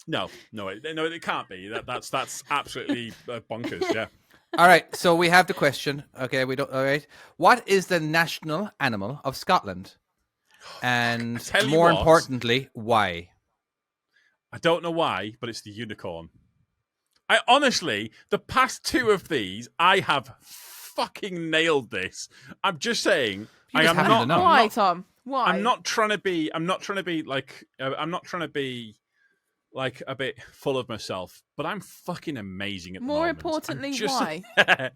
No, it can't be. That's absolutely bonkers. Yeah. All right, so we have the question. Okay, all right. What is the national animal of Scotland? And more importantly, why? I don't know why, but it's the unicorn. I honestly, the past two of these, I have fucking nailed this. I'm just saying. Why, Tom? Why? I'm not trying to be like a bit full of myself, but I'm fucking amazing at the moment. More importantly, why?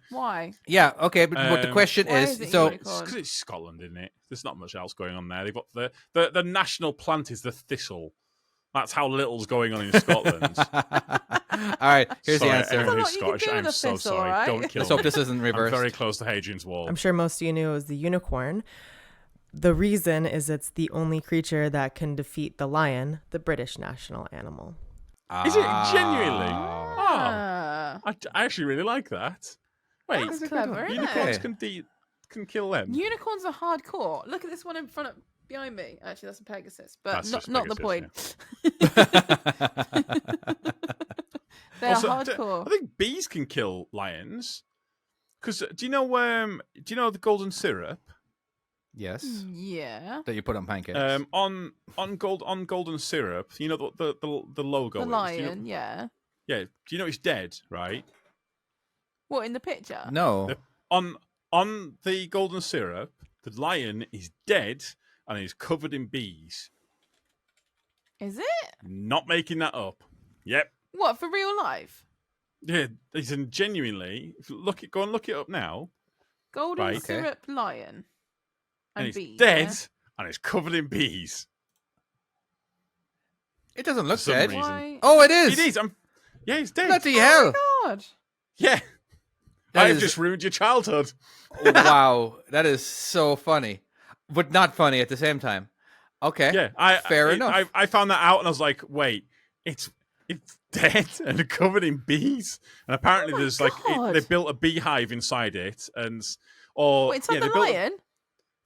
Why? Yeah, okay, but the question is, so because it's Scotland, isn't it? There's not much else going on there. They've got the national plant is the thistle. That's how little's going on in Scotland. All right, here's the answer. Everyone who's Scottish, I'm so sorry. Right? Don't kill me. Let's hope this isn't reversed. I'm very close to Hadrian's Wall. I'm sure most of you knew it was the unicorn. The reason is it's the only creature that can defeat the lion, the British national animal. Is it genuinely? I actually really like that. Wait, that's clever, unicorns can kill them. Unicorns are hardcore. Look at this one behind me. Actually, that's a Pegasus, but not the point. They're hardcore. I think bees can kill lions. Because do you know the golden syrup? Yes. Yeah. That you put on pancakes. On golden syrup, you know the logo. The lion, yeah. Yeah. Do you know it's dead, right? What, in the picture? No. On the golden syrup, the lion is dead and is covered in bees. Is it? Not making that up. Yep. What, for real life? Yeah, genuinely. If you go and look it up now. Golden syrup lion. And it's bees, dead, and it's covered in bees. It doesn't look dead. Why? Oh, it is. It is. Yeah, it's dead. Bloody hell! Oh my God. Yeah, I've just ruined your childhood. Wow, that is so funny, but not funny at the same time. Okay, yeah, fair enough. I found that out, and I was like, wait, it's dead and covered in bees, and apparently there's they built a beehive inside it, and Wait, inside the lion.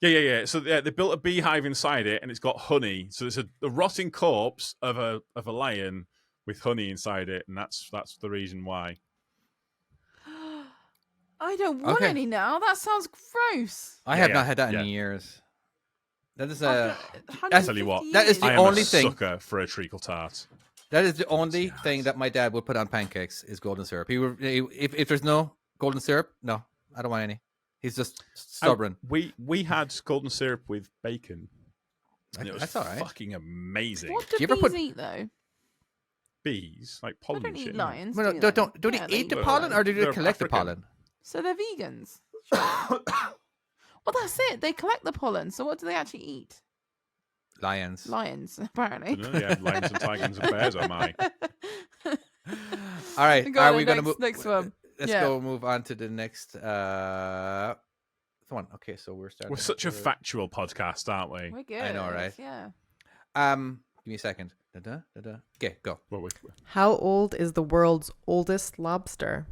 Yeah. So they built a beehive inside it, and it's got honey. So it's a rotting corpse of a lion with honey inside it, and that's the reason why. I don't want any now. That sounds gross. I have not had that in years. That is I tell you what, that is the only thing. Sucker for a treacle tart. That is the only thing that my dad would put on pancakes is golden syrup. If there's no golden syrup, no, I don't want any. He's just stubborn. We had golden syrup with bacon. And it was That's all right. Fucking amazing. What do bees eat though? Bees, like pollen. They don't eat shit. lions. Well, don't they eat the pollen, or do they collect the pollen? So they're vegans. Well, that's it. They collect the pollen. So what do they actually eat? Lions, apparently. Yeah, lions and tigers and bears are my. All right, are we going to move? Next one. Let's go move on to the next one. Okay, so we're starting. We're such a factual podcast, aren't we? We're good. I know, right? Yeah. Give me a second. Okay, go. How old is the world's oldest lobster?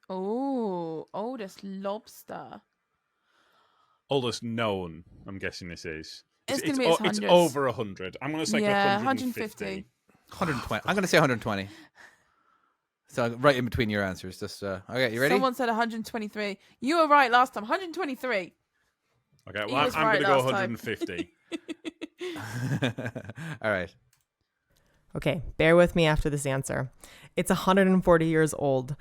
Oh, oldest lobster. Oldest known, I'm guessing this is. It's over 100. I'm going to say 150. 120. I'm going to say 120. So right in between your answers. Just okay, you ready? Someone said 123. You were right last time. 123. Okay, well, I'm going to go 150. All right. Okay, bear with me after this answer. It's 140 years old.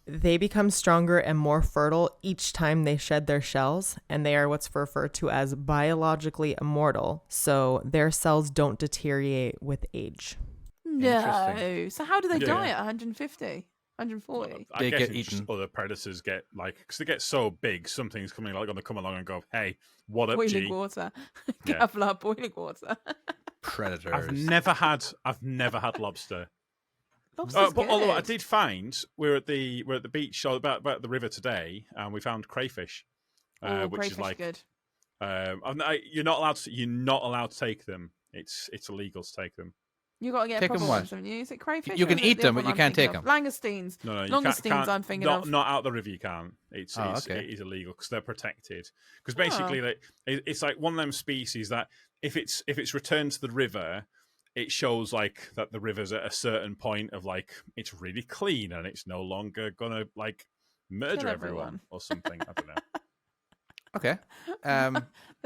They become stronger and more fertile each time they shed their shells, and they are what's referred to as biologically immortal, so their cells don't deteriorate with age. No. So how do they die at 150? 140? Well, I guess get eaten. Other predators get, because they get so big, something's going to come along and go, hey, what up, boiling water. Kevlar boiling water. Predators. I've never had lobster. But although I did find we're at the beach about the river today, and we found crayfish, which crayfish is like good. You're not allowed to take them. It's illegal to take them. You got to get proper ones, haven't you? Is it crayfish? You can eat them, but you can't take them. Langoustines. No, Langoustines. I'm thinking of. Not out the river. You can't. It is illegal because they're protected. Because basically, it's like one of them species that if it's returned to the river, it shows like that the river's at a certain point of like it's really clean and it's no longer gonna like murder everyone or something. I don't know. Okay.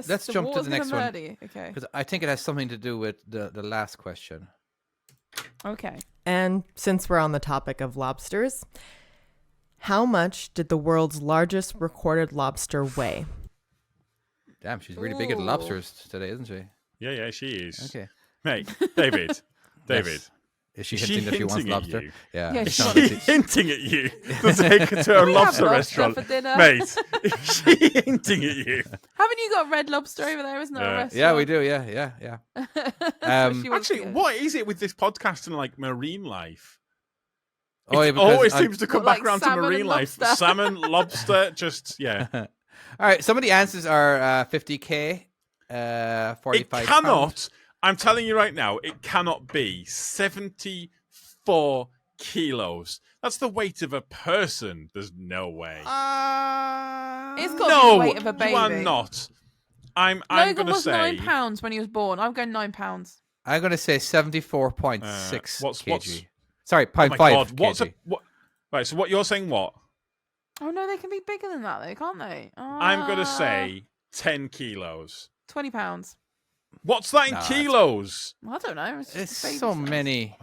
Let's jump to the next one. Okay. Because I think it has something to do with the last question. Okay. And since we're on the topic of lobsters, how much did the world's largest recorded lobster weigh? Damn, she's really big at lobsters today, isn't she? Yeah, she is. Okay. Mate, David. Yes. Is she hinting that she wants lobster? You? Yeah. Is she hinting at you to take her to a lobster restaurant? Mate, is she hinting at you? Haven't you got Red Lobster over there? Isn't there a restaurant? Yeah, we do. Yeah. Actually, what is it with this podcast and like marine life? It always seems to come back around to marine life. Salmon, lobster, just, yeah. All right, some of the answers are 50K, 45 It cannot... pounds. I'm telling you right now, it cannot be 74 kilos. That's the weight of a person. There's no way. It's got to be the weight of a baby. You are not. I'm Logan going to was say 9 pounds when he was born. I'm going 9 pounds. I'm going to say 74.6 kg. Sorry, 0.5 kg. Right, so what you're saying what? Oh, no, they can be bigger than that, though, can't they? I'm going to say 10 kilos. 20 pounds. What's that in kilos? I don't know. It's so many.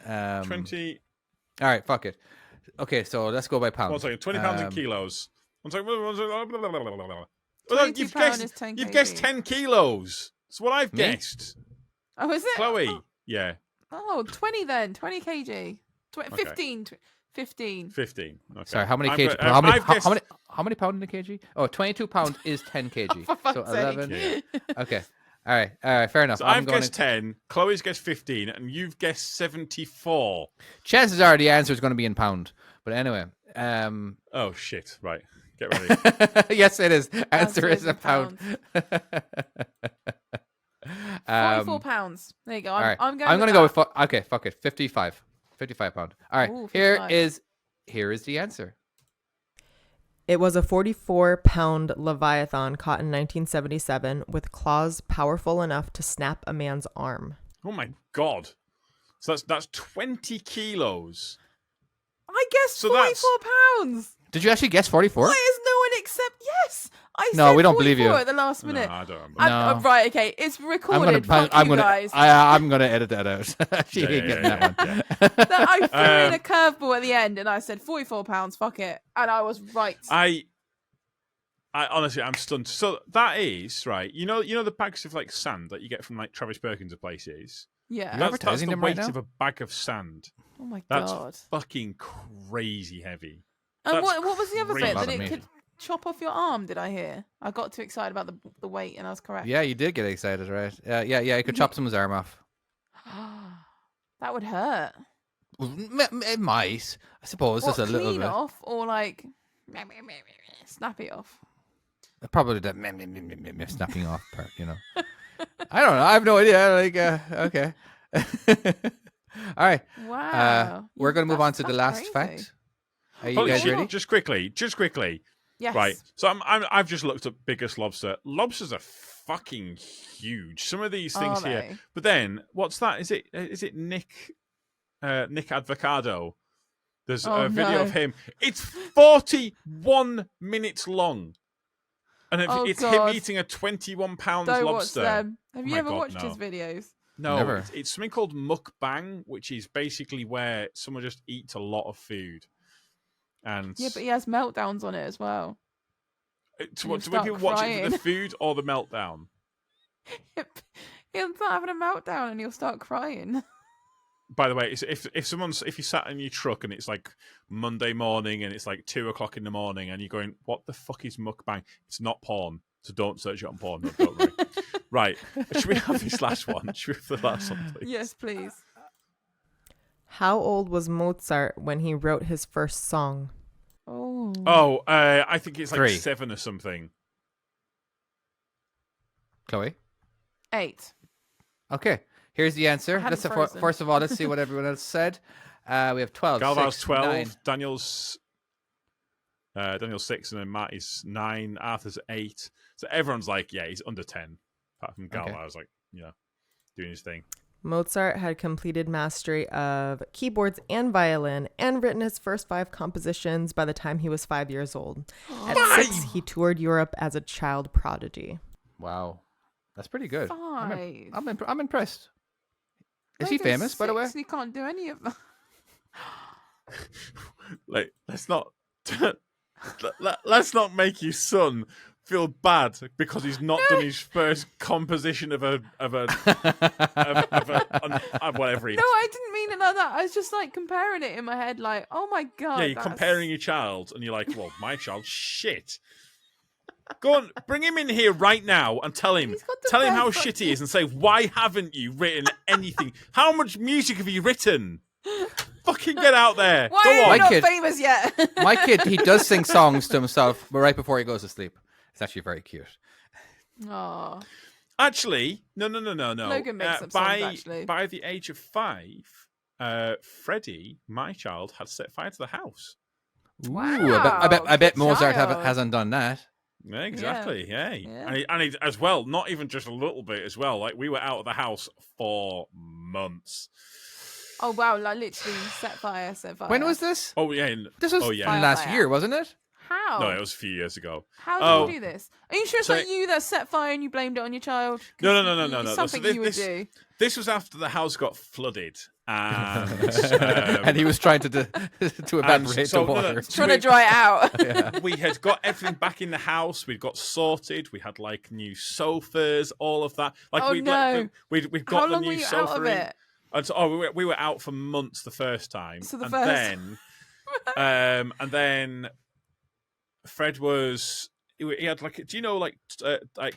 20. All right, fuck it. Okay, so let's go by pounds. 1 second. 20 pounds in kilos. 1 second. 22 pounds is 10 kg. You've guessed 10 kilos. That's what I've guessed. Oh, is it? Chloe. Yeah. Oh, 20 then. 20 kg. 15. 15. 15. Okay. Sorry, how many kg? How many pound in a kg? Oh, 22 pounds is 10 kg. So 11. Yeah. Okay. All right. Fair enough. So I've guessed 10. Chloe's guessed 15, and you've guessed 74. Chances are the answer is going to be in pound. But anyway. Oh shit! Right. Get ready. Yes, it is. Answer is a pound. 44 pounds. There you go. I'm going to go with okay. Fuck it. 55 pound. All right. Ooh, here is the answer. It was a 44-pound Leviathan caught in 1977 with claws powerful enough to snap a man's arm. Oh my God. So that's 20 kilos. I guessed 44 pounds. Did you actually guess 44? Why is no one except... Yes. No, we don't believe you. At the last minute. No, I don't remember. Right, okay. It's recorded. I'm guys. I'm going to edit that out. She ain't getting that one. Yeah. I threw in a curveball at the end and I said 44 pounds, fuck it. And I was right. I honestly, I'm stunned. So that is, right, you know the bags of like sand that you get from like Travis Perkins of places? Yeah. That's the them weight right now? of a bag of sand. Oh my God. That's fucking crazy heavy. And what was the other bit? That That it could chop off your arm, did I hear? I got too excited about the weight and I was correct. Yeah, you did get excited, right? Yeah, you could chop someone's arm off. That would hurt. It might. I suppose just a little clean bit. off or like snap it off? Probably that snapping off part, you know. I don't know. I have no idea. Like, okay. All right. Wow. We're going to move on to the last crazy. fact. Are you guys ready? Just quickly. Yes. Right. So I've just looked up biggest lobster. Lobsters are fucking huge. Some of these things Are here. they? But then, what's that? Is it Nick Advocado? There's a video of him. It's 41 minutes long. And it's him eating a 21-pound Don't lobster. watch them. Have you ever God, watched no. his videos? No, Never. it's something called mukbang, which is basically where someone just eats a lot of food. And Yeah, but he has meltdowns on it as well. do people watch it for the food or the meltdown? He'll start having a meltdown and he'll start crying. By the way, if you sat in your truck and it's like Monday morning and it's like 2:00 in the morning and you're going, what the fuck is mukbang? It's not porn, so don't search it on porn. Don't worry. Right, should we have this last one? Should we have the last one, please? Yes, please. How old was Mozart when he wrote his first song? Oh. I think it's like 3. 7 or something. Chloe? 8. Okay. Here's the answer. Frozen. First of all, let's see what everyone else said. We have 12. Galva's 6, 12. 9. Daniel's 6, and then Matt is 9. Arthur's 8. So everyone's like, yeah, he's under 10. Apart from Galva, I was like, doing his thing. Mozart had completed mastery of keyboards and violin and written his first 5 compositions by the time he was 5 years old. At 6, he toured Europe as a child prodigy. Wow. That's pretty good. 5. I'm impressed. Is he famous, by the way? He can't do any of that. Like, let's not make your son feel bad because he's not done his first composition of whatever he. No, I didn't mean it like that. I was just like comparing it in my head, like, oh my God. Yeah, you're comparing your child, and you're like, well, my child, shit. Go on, bring him in here right now and tell him how shit he is, and say, why haven't you written anything? How much music have you written? Fucking get out there. Why Go are on. you not famous yet? My kid, he does sing songs to himself, but right before he goes to sleep. It's actually very cute. Oh. Actually, no. Logan makes up songs, actually. By the age of 5, Freddie, my child, had set fire to the house. Wow. I bet Good Mozart child. hasn't done that. Yeah, exactly. Yeah. Yeah. And he, as well, not even just a little bit as well. Like, we were out of the house for months. Oh, wow. Like, literally set fire. When was this? Oh, yeah. This was last year, wasn't it? How? No, it was a few years ago. How did you do this? Are you sure it's not you that set fire and you blamed it on your child? No. It's something you would do. This was after the house got flooded. And, and he was trying to evaporate the water. Trying to dry it out. Yeah. We had got everything back in the house. We'd got sorted. We had like new sofas, all of that. Like we'd got How the long new were you sofa out of in. it? And we were out for months the first time. So the and first. then Fred was. He had like. Do you know like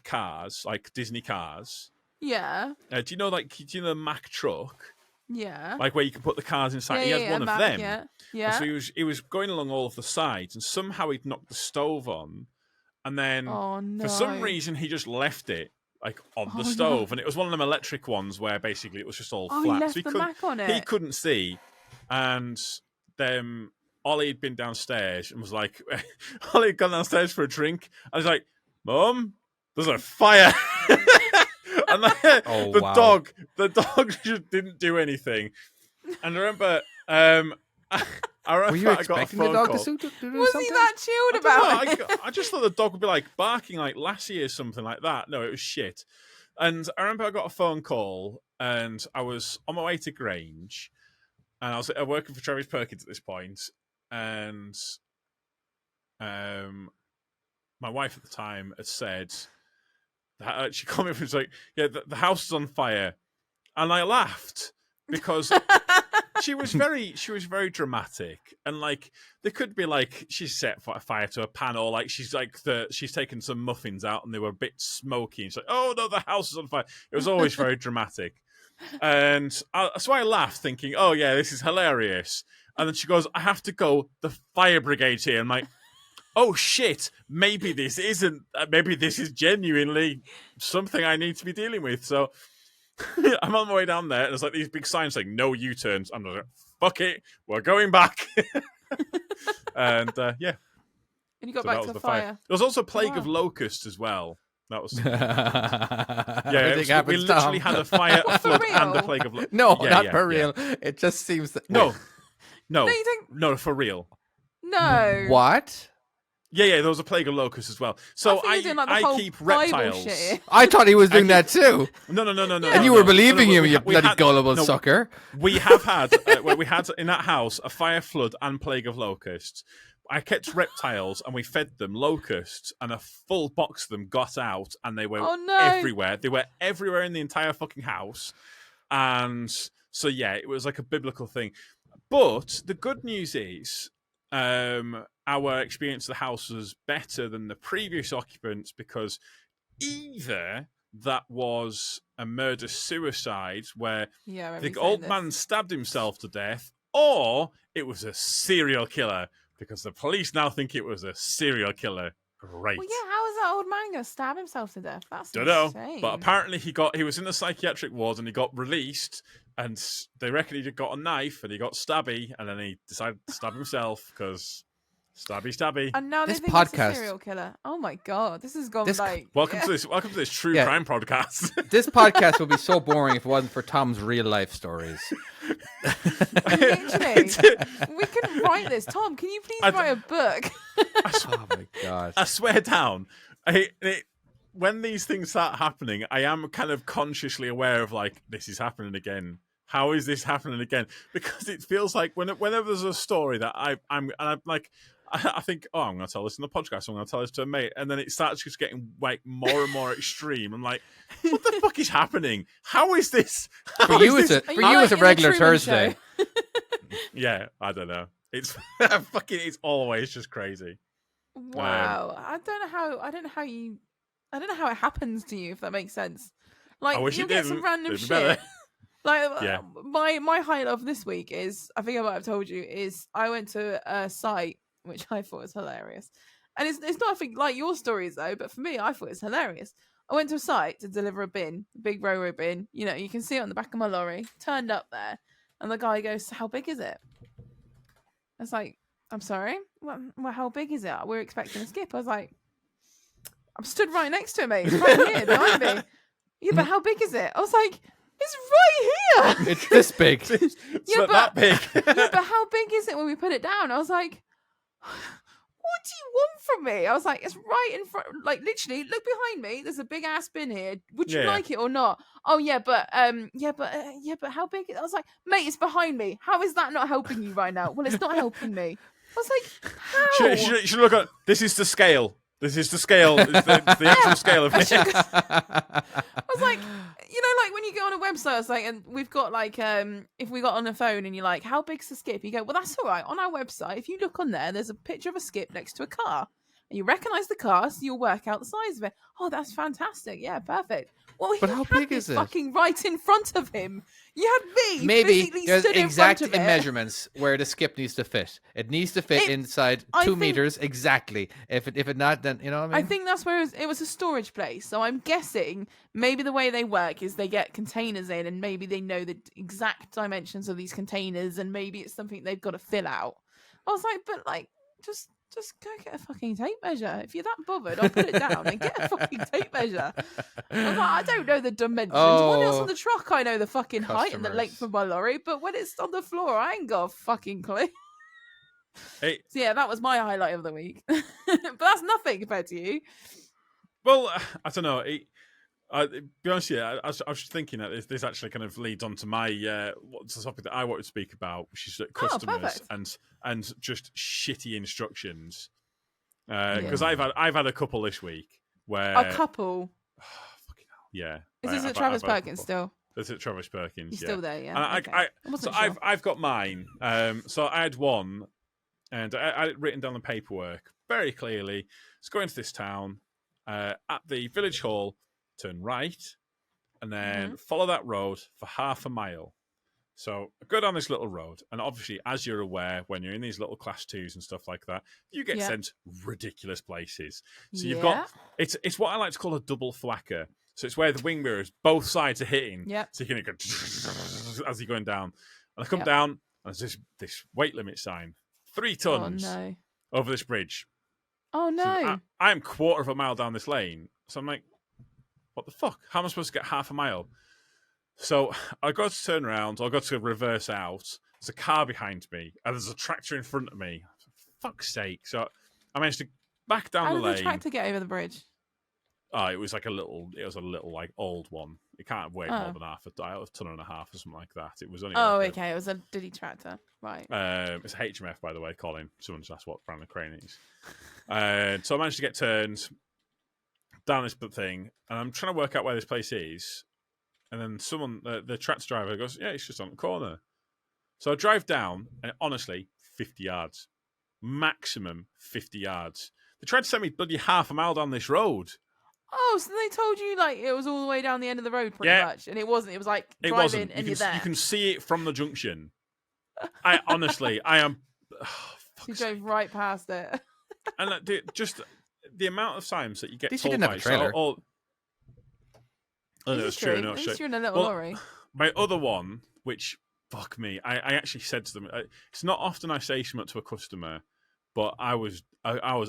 cars, like Disney cars? Yeah. Do you know the Mack truck? Yeah. Like where you can put the cars inside. He had one of them. Yeah. And so he was going along all of the sides, and somehow he'd knocked the stove on, and then for some reason he just left it like on the stove, and it was one of them electric ones where basically it was just all flat. He left so the Mac on it. He couldn't see, and then Ollie had been downstairs and was like, Ollie had gone downstairs for a drink. I was like, Mum, there's a fire. And the dog just didn't do anything. And I remember, were you expecting the dog to do something? Was he that chilled about it? I just thought the dog would be like barking like Lassie or something like that. No, it was shit. And I remember I got a phone call and I was on my way to Grange and I was working for Travis Perkins at this point. And my wife at the time had said, she called me up and was like, yeah, the house is on fire. And I laughed because she was very dramatic. And like, there could be like, she set fire to a pan, or like, she's taken some muffins out and they were a bit smoky. And she's like, oh no, the house is on fire. It was always very dramatic. And so I laughed thinking, oh yeah, this is hilarious. And then she goes, I have to go, the fire brigade's here. I'm like, oh shit, maybe this is genuinely something I need to be dealing with. So I'm on my way down there, and there's like these big signs saying no U-turns. I'm like, fuck it, we're going back. And yeah. And you got back to the fire. There was also a plague of locusts as well. That was we literally had a fire, a flood, and a plague of locusts. No, not for real. It just seems that no, for real. No. What? Yeah, there was a plague of locusts as well. So I keep reptiles. I thought he was doing that too. No. And you were believing him, you bloody gullible sucker. We have had, we had in that house a fire, flood, and plague of locusts. I kept reptiles and we fed them locusts, and a full box of them got out, and they were everywhere. They were everywhere in the entire fucking house. And so, yeah, it was like a biblical thing. But the good news is, our experience of the house was better than the previous occupants, because either that was a murder-suicide where the old man stabbed himself to death, or it was a serial killer, because the police now think it was a serial killer. Great. Well, yeah, how is that old man going to stab himself to death? That's insane. Know, but apparently he was in the psychiatric ward and he got released, and they reckon he got a knife and he got stabby, and then he decided to stab himself because stabby. And now they think it's a serial killer. Oh my god, this has gone welcome to this true crime podcast. This podcast would be so boring if it wasn't for Tom's real life stories. Literally, we can write this. Tom, can you please write a book? Oh my god! I swear down. When these things start happening, I am kind of consciously aware of like, this is happening again. How is this happening again? Because it feels like whenever there's a story that I'm like, I think, oh, I'm going to tell this in the podcast. I'm going to tell this to a mate, and then it starts just getting like more and more extreme. I'm like, what the fuck is happening? How is this? For you, it's a regular Thursday. Yeah, I don't know. It's it's always just crazy. Wow, I don't know how it happens to you, if that makes sense. Like, you get some random shit. Like, my highlight of this week is, I think I might have told you, is I went to a site which I thought was hilarious. And it's nothing like your stories though, but for me, I thought it was hilarious. I went to a site to deliver a bin, a big Ro-Ro bin. You know, you can see it on the back of my lorry. Turned up there, and the guy goes, "How big is it?" I was like, "I'm sorry? Well, how big is it? We're expecting a skip." I was like, "I'm stood right next to him, mate. It's right here behind me." Yeah, but how big is it? I was like, it's right here. It's this big. Not that big. Yeah, but how big is it when we put it down? I was like, what do you want from me? I was like, it's right in front. Like, literally, look behind me. There's a big ass bin here. Would you like it or not? Oh yeah, but how big? I was like, mate, it's behind me. How is that not helping you right now? Well, it's not helping me. I was like, how? You should look at this. Is the scale. This is the scale. It's the actual scale of it. I was like, you know, like when you go on a website, it's like, and we've got like, if we got on a phone and you're like, how big's the skip? You go, well, that's all right. On our website, if you look on there, there's a picture of a skip next to a car. And you recognise the car, so you'll work out the size of it. Oh, that's fantastic. Yeah, perfect. Well, but how big is it? Fucking right in front of him. You had me. Maybe there's stood exact in front of measurements where the skip needs to fit. It needs to fit inside 2 meters exactly. If it not, then you know what I mean. I think that's where it was a storage place. So I'm guessing maybe the way they work is they get containers in, and maybe they know the exact dimensions of these containers, and maybe it's something they've got to fill out. I was like, but like, just go get a fucking tape measure. If you're that bothered, I'll put it down and get a fucking tape measure. I was like, I don't know the dimensions. When it's on the truck, I know the fucking height and the length of my lorry, but when it's on the floor, I ain't got a fucking clue. Hey. So yeah, that was my highlight of the week. But that's nothing compared to you. Well, I don't know. Be honest, I was just thinking that this actually kind of leads on to my what's the topic that I want to speak about, which is customers and just shitty instructions. Because I've had a couple this week where a couple. Fucking hell, yeah. Is this at Travis Perkins still? This is at Travis Perkins. He's still there, yeah. And I've got mine. So I had one, and I had written down the paperwork very clearly. Let's go into this town at the village hall. Turn right, and then follow that road for half a mile. So I go down this little road, and obviously, as you're aware, when you're in these little class 2s and stuff like that, you get sent ridiculous places. So you've got it's what I like to call a double thwacker. So it's where the wing mirrors both sides are hitting. Yeah. So you can go as you're going down, and I come down, and there's this weight limit sign, 3 tons over this bridge. Oh no! So I am quarter of a mile down this lane, so I'm like, what the fuck? How am I supposed to get half a mile? So I got to turn around, or I got to reverse out. There's a car behind me, and there's a tractor in front of me. For fuck's sake. So I managed to back down the lane. How did the tractor get over the bridge? Oh, it was a little like old one. It can't have weighed more than half a ton and a half or something like that. It was only. Okay. It was a diddy tractor, right? It's a HMF, by the way, Colin. Someone just asked what brand of crane it is. So I managed to get turned down this thing, and I'm trying to work out where this place is. And then someone, the tractor driver, goes, "Yeah, it's just on the corner." So I drive down, and honestly, 50 yards, maximum 50 yards. They tried to send me bloody half a mile down this road. Oh, so they told you like it was all the way down the end of the road, pretty much, and it wasn't. It was like drive in and you're there. You can see it from the junction. I am. You drove right past it. And just the amount of times that you get told you didn't have a trailer. That's true. At least you're in a little lorry. My other one, which fuck me, I actually said to them, it's not often I say something to a customer, but I was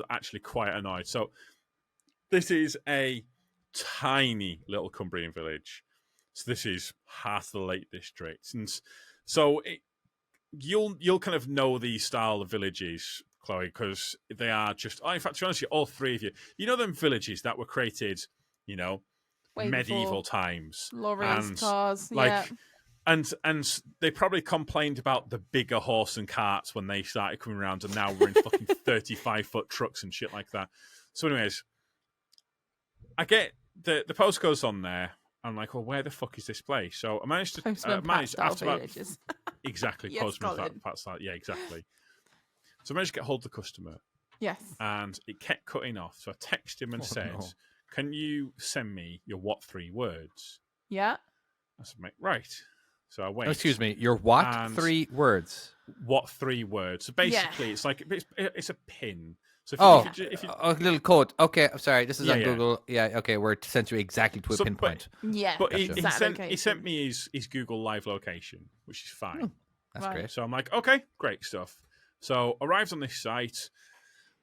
actually quite annoyed. So this is a tiny little Cumbrian village. So this is half the Lake District, and so you'll kind of know these style of villages, Chloe, because they are just. In fact, to be honest, all three of you, you know them villages that were created, way medieval times, lorries, cars, and they probably complained about the bigger horse and carts when they started coming around, and now we're in fucking 35-foot trucks and shit like that. So, anyways, I get the postcode's on there. I'm like, well, where the fuck is this place? So I managed to after about exactly postman fat style. Yeah, exactly. So I managed to get hold of the customer. Yes. And it kept cutting off. So I texted him and said, "Can you send me your what 3 words?" Yeah. I said, "Mate, right." So I went. Excuse me, your what 3 words? What 3 words? So basically, it's like it's a pin. So if you a little code. Okay, I'm sorry. This is on Google. Yeah, okay, where it sends you exactly to a pinpoint. But he sent me his Google Live location, which is fine. That's great. So I'm like, okay, great stuff. So arrives on this site,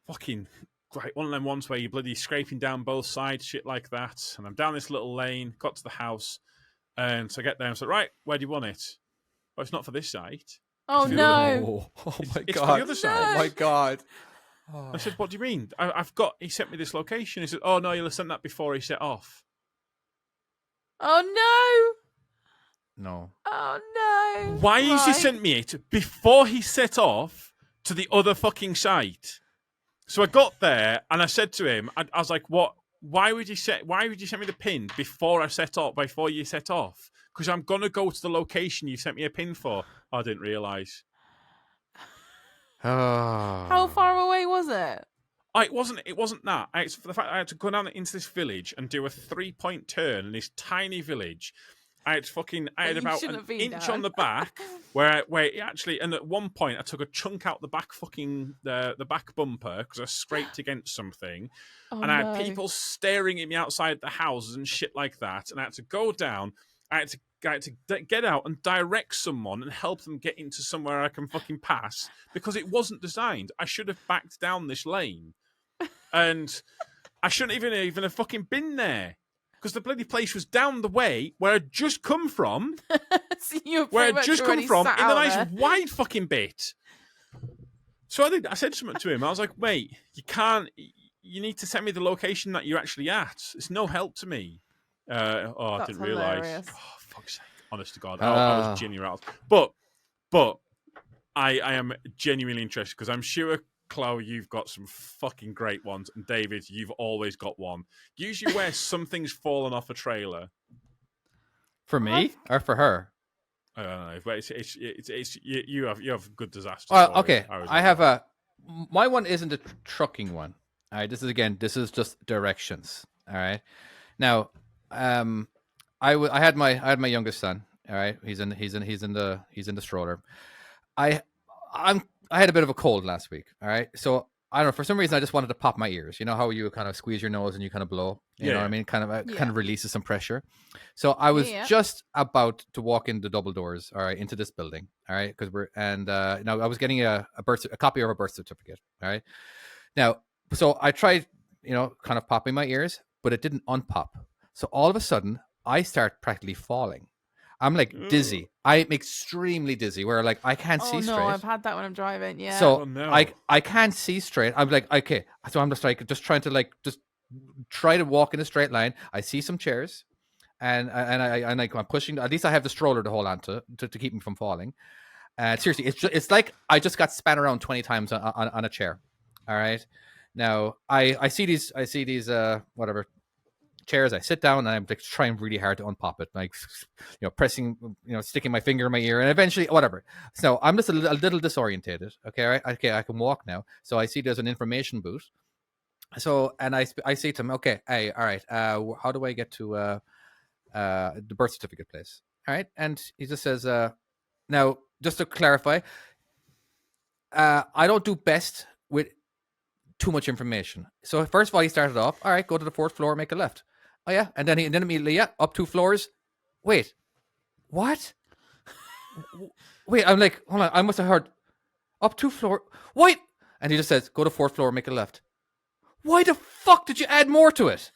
fucking great. One of them ones where you're bloody scraping down both sides, shit like that. And I'm down this little lane, got to the house, and so I get there and I said, right, where do you want it? Well, it's not for this site. Oh no! Oh my god! It's for the other side. Oh my god! Oh. I said, what do you mean? He sent me this location. He said, oh no, you'll have sent that before he set off. Oh no! No. Oh no! Why has he sent me it before he set off to the other fucking site? So I got there and I said to him, I was like, what? Why would you send me the pin before you set off? Because I'm gonna go to the location you sent me a pin for. I didn't realise. How far away was it? It wasn't that. It's for the fact I had to go down into this village and do a 3-point turn in this tiny village. I had about an inch on the back where it actually, and at one point I took a chunk out the back the back bumper because I scraped against something, and I had people staring at me outside the houses and shit like that, and I had to go down. I had to get out and direct someone and help them get into somewhere I can fucking pass because it wasn't designed. I should have backed down this lane, and I shouldn't even have fucking been there. Because the bloody place was down the way where I'd just come from. So in the nice wide fucking bit. So I said something to him. I was like, "Mate, you need to send me the location that you're actually at. It's no help to me." I didn't realise. Oh, fuck's sake! Honest to God, I was genuinely rattled. But I am genuinely interested because I'm sure, Chloe, you've got some fucking great ones, and David, you've always got one. Usually where something's fallen off a trailer. For me or for her? I don't know, but it's you have good disasters. Well, okay, I have my one isn't a trucking one. All right, this is just directions. All right, now, I had my youngest son. All right, he's in the stroller. I had a bit of a cold last week. All right. So I don't know. For some reason, I just wanted to pop my ears. You know how you kind of squeeze your nose and you kind of blow? You know what I mean? Kind of releases some pressure. So I was just about to walk in the double doors, all right, into this building. All right. Now I was getting a copy of a birth certificate. All right. Now, so I tried, kind of popping my ears, but it didn't unpop. So all of a sudden, I start practically falling. I'm like dizzy. I'm extremely dizzy where like I can't see straight. Oh no, I've had that when I'm driving. Yeah. So I can't see straight. I'm like, okay. So I'm just trying to try to walk in a straight line. I see some chairs and I'm pushing, at least I have the stroller to hold on to keep me from falling. Seriously, it's like I just got span around 20 times on a chair. All right. Now I see these whatever chairs. I sit down and I'm like trying really hard to unpop it, like pressing, sticking my finger in my ear, and eventually whatever. So I'm just a little disorientated. Okay, all right, okay, I can walk now. So I see there's an information booth. So and I say to him, okay, hey, all right, how do I get to the birth certificate place? All right, and he just says, now just to clarify, I don't do best with too much information. So first of all, he started off, all right, go to the 4th floor, make a left. Oh yeah, and then immediately, up 2 floors. Wait, what? Wait, I'm like, hold on, I must have heard up 2 floor. Wait, and he just says, go to 4th floor, make a left. Why the fuck did you add more to it?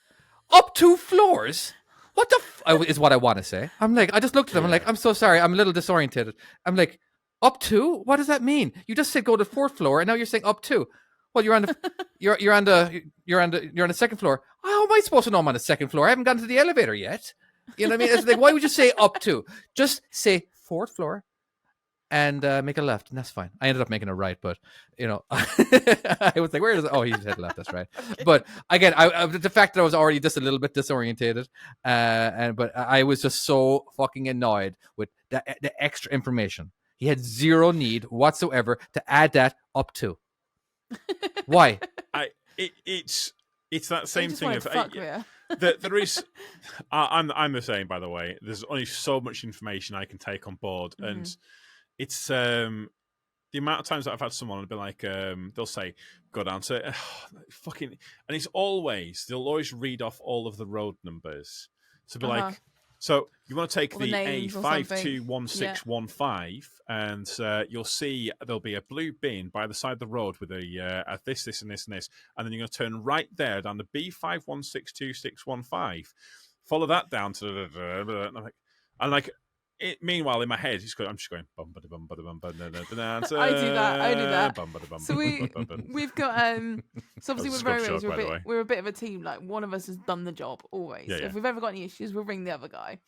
Up 2 floors? What the is what I want to say. I'm like, I just looked at him. I'm like, I'm so sorry, I'm a little disorientated. I'm like, up 2? What does that mean? You just said go to 4th floor, and now you're saying up 2. Well, you're on the 2nd floor. How am I supposed to know I'm on the 2nd floor? I haven't gotten to the elevator yet. You know what I mean? It's like, why would you say up 2? Just say 4th floor and make a left, and that's fine. I ended up making a right, but I was like, where is it? Oh, he said left. That's right. Okay. But again, the fact that I was already just a little bit disorientated, but I was just so fucking annoyed with the extra information. He had zero need whatsoever to add that up 2. Why? It's that same thing of there is. I'm the same, by the way. There's only so much information I can take on board, and it's the amount of times that I've had someone be like, they'll say, "Go down to fucking," and they'll always read off all of the road numbers. So be like, so you want to take the A521615, and you'll see there'll be a blue bin by the side of the road with a this, and this, and this, and then you're going to turn right there down the B51621615. Follow that down to and like. Meanwhile, in my head, I'm just going. I do that. So we've got. So obviously we're very rich. We're a bit of a team. Like one of us has done the job always. Yeah, if we've ever got any issues, we'll ring the other guy.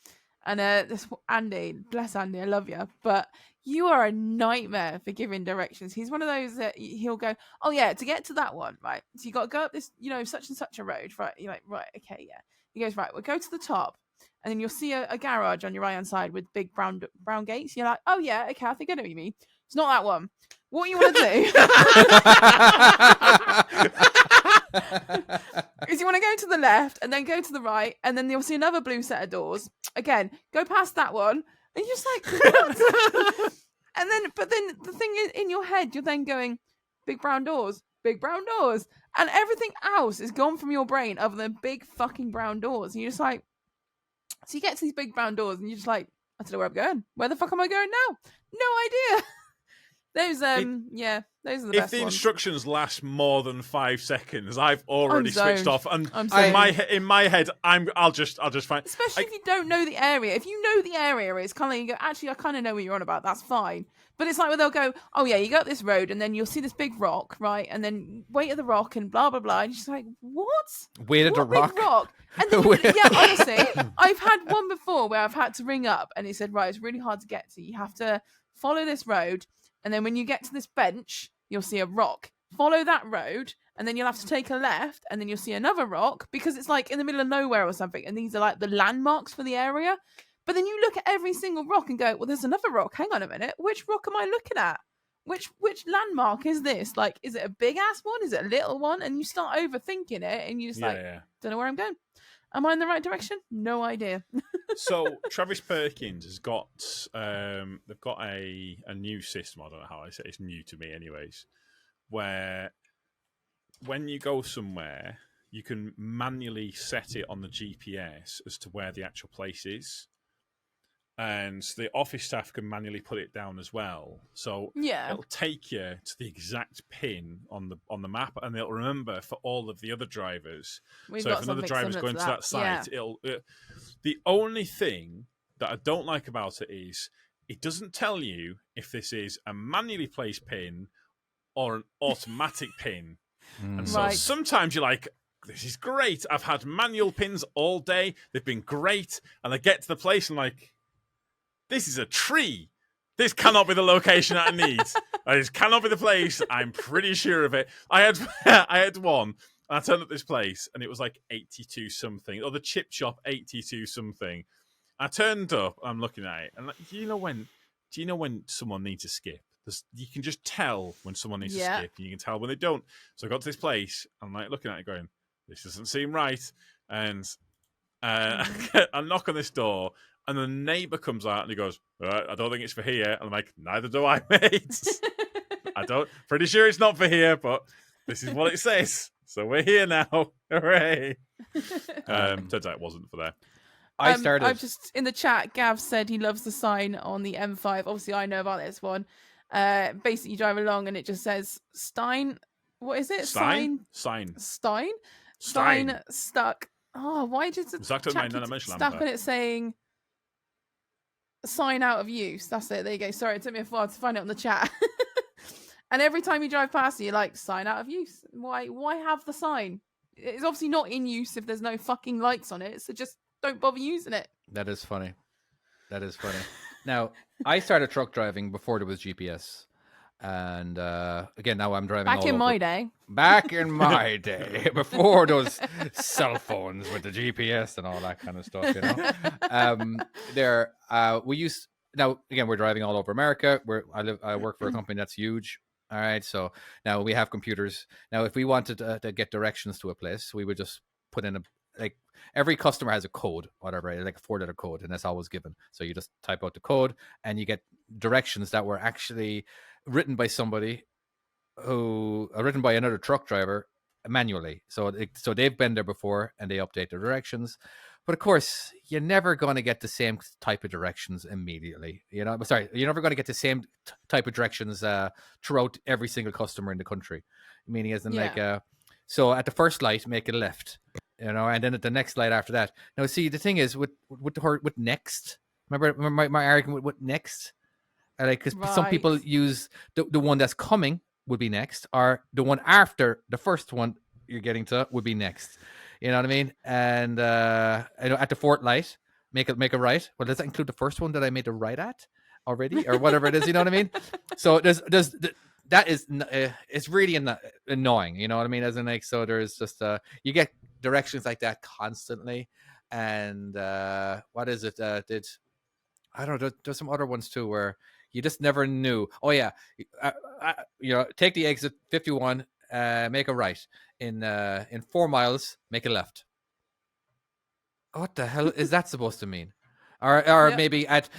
And this Andy, bless Andy, I love you, but you are a nightmare for giving directions. He's one of those that he'll go, oh yeah, to get to that one, right? So you got to go up this, such and such a road, right? You're like, right, okay, yeah. He goes, right, we'll go to the top. And then you'll see a garage on your right-hand side with big brown gates. You're like, oh, yeah, okay, I think I know what you mean. It's not that one. What you want to do... is you want to go to the left and then go to the right, and then you'll see another blue set of doors. Again, go past that one, and you're just like, what? But then the thing is, in your head, you're then going, big brown doors, and everything else is gone from your brain other than big fucking brown doors. And you're just like, so you get to these big brown doors, and you're just like, I don't know where I'm going. Where the fuck am I going now? No idea. Those those are the best ones. If the instructions last more than 5 seconds, I've already switched off, and in my head, I'll just find. Especially if you don't know the area. If you know the area, it's kind of like you go, actually, I kind of know what you're on about. That's fine. But it's like where they'll go, oh yeah, you go up this road, and then you'll see this big rock, right? And then wait at the rock, and blah blah blah. And you're just like, what? Wait at the rock. Big rock. And then honestly, I've had one before where I've had to ring up, and he said, right, it's really hard to get to. You have to follow this road. And then when you get to this bench, you'll see a rock. Follow that road, and then you'll have to take a left, and then you'll see another rock, because it's like in the middle of nowhere or something, and these are like the landmarks for the area. But then you look at every single rock and go, well, there's another rock. Hang on a minute. Which rock am I looking at? Which landmark is this? Like, is it a big-ass one? Is it a little one? And you start overthinking it, and you just don't know where I'm going. Am I in the right direction? No idea. So Travis Perkins has got they've got a new system. I don't know how I say it's new to me, anyways. Where when you go somewhere, you can manually set it on the GPS as to where the actual place is, and the office staff can manually put it down as well. So it'll take you to the exact pin on the map, and it'll remember for all of the other drivers. So if another driver's going to that site, the only thing that I don't like about it is it doesn't tell you if this is a manually placed pin or an automatic pin. And so sometimes you're like, this is great. I've had manual pins all day. They've been great. And I get to the place and like, this is a tree. This cannot be the location I need. This cannot be the place. I'm pretty sure of it. I had one, and I turned up this place, and it was like 82 something, or the chip shop 82 something. I turned up, I'm looking at it, and like, do you know when someone needs to skip? You can just tell when someone needs to skip, and you can tell when they don't. So I got to this place, I'm like looking at it, going, this doesn't seem right, and I knock on this door. And the neighbour comes out and he goes, I don't think it's for here. And I'm like, neither do I, mate. Pretty sure it's not for here, but this is what it says. So we're here now. Hooray. Turns out it wasn't for there. I've just, in the chat, Gav said he loves the sign on the M5. Obviously, I know about this one. Basically, you drive along and it just says Stein. What is it? Stein. Stein stuck. Oh, why did it stop and it's saying sign out of use? That's it. There you go. Sorry, it took me a while to find it on the chat. And every time you drive past it, you're like, sign out of use. Why have the sign? It's obviously not in use if there's no fucking lights on it, so just don't bother using it. That is funny. Now, I started truck driving before there was GPS. And again, now I'm driving back in my day. Back in my day, before those cell phones with the GPS and all that kind of stuff, you know. We used, now again, we're driving all over America. I work for a company that's huge. All right, so now we have computers. Now, if we wanted to get directions to a place, we would just put in every customer has a code, whatever, like a 4-letter code, and that's always given. So you just type out the code, and you get directions that were actually written by somebody written by another truck driver manually. So they've been there before, and they update their directions. But of course, you're never going to get the same type of directions immediately. You know, sorry, you're never going to get the same type of directions throughout every single customer in the country. Meaning, as in so at the first light, make a left. You know, and then at the next light after that. Now, see, the thing is with next. Remember my argument with next. Because some people use the one that's coming would be next, or the one after the first one you're getting to would be next. You know what I mean? And at the fourth light, make a right. Well, does that include the first one that I made a right at already, or whatever it is? You know what I mean? So that is it's really annoying. You know what I mean? As in so there's just you get directions like that constantly, and what is it? I don't know. There's some other ones too where you just never knew. Oh yeah, you know, take the exit 51 make a right. In 4 miles, make a left. What the hell is that supposed to mean? Or maybe at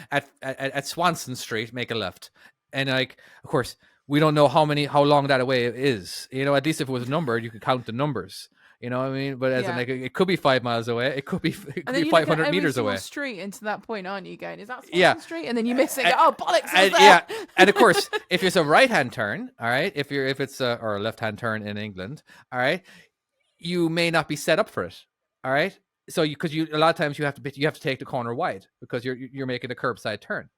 Swanson Street, make a left. And like, of course, we don't know how long that away is. At least if it was numbered, you could count the numbers. You know what I mean? But as in, like, it could be 5 miles away. It could be 500 meters away. Street into that point, aren't you? Going, is that Swanson Street? And then you miss it. Oh bollocks! Yeah, and of course, if it's a right-hand turn, all right. If it's or a left-hand turn in England, all right, you may not be set up for it. All right. So because a lot of times you have to take the corner wide because you're making a curbside turn.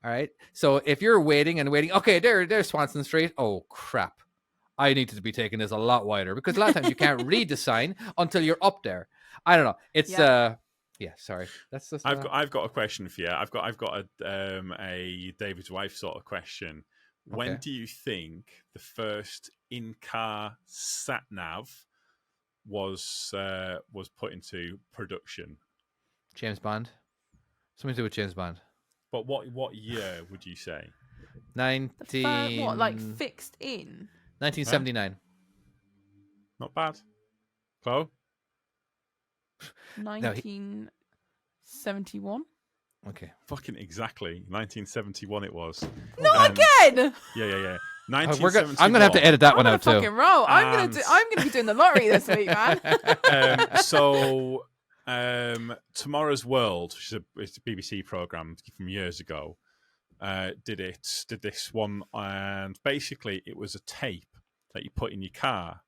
All right. So if you're waiting, okay, there's Swanson Street. Oh crap. I needed to be taking this a lot wider because a lot of times you can't read the sign until you're up there. I don't know. It's sorry. That's just, I've got a question for you. I've got a David's wife sort of question. Okay. When do you think the first in-car sat nav was put into production? James Bond. Something to do with James Bond. But what year would you say? 19. Like fixed in? 1979. Huh? Not bad. Chloe? 1971. Okay. Fucking exactly. 1971 it was. Not again! Yeah. I'm gonna have to edit that one out too. Fucking roll. I'm gonna be doing the lottery this week, man. Tomorrow's World, which is a BBC program from years ago, did this one, and basically it was a tape that you put in your car,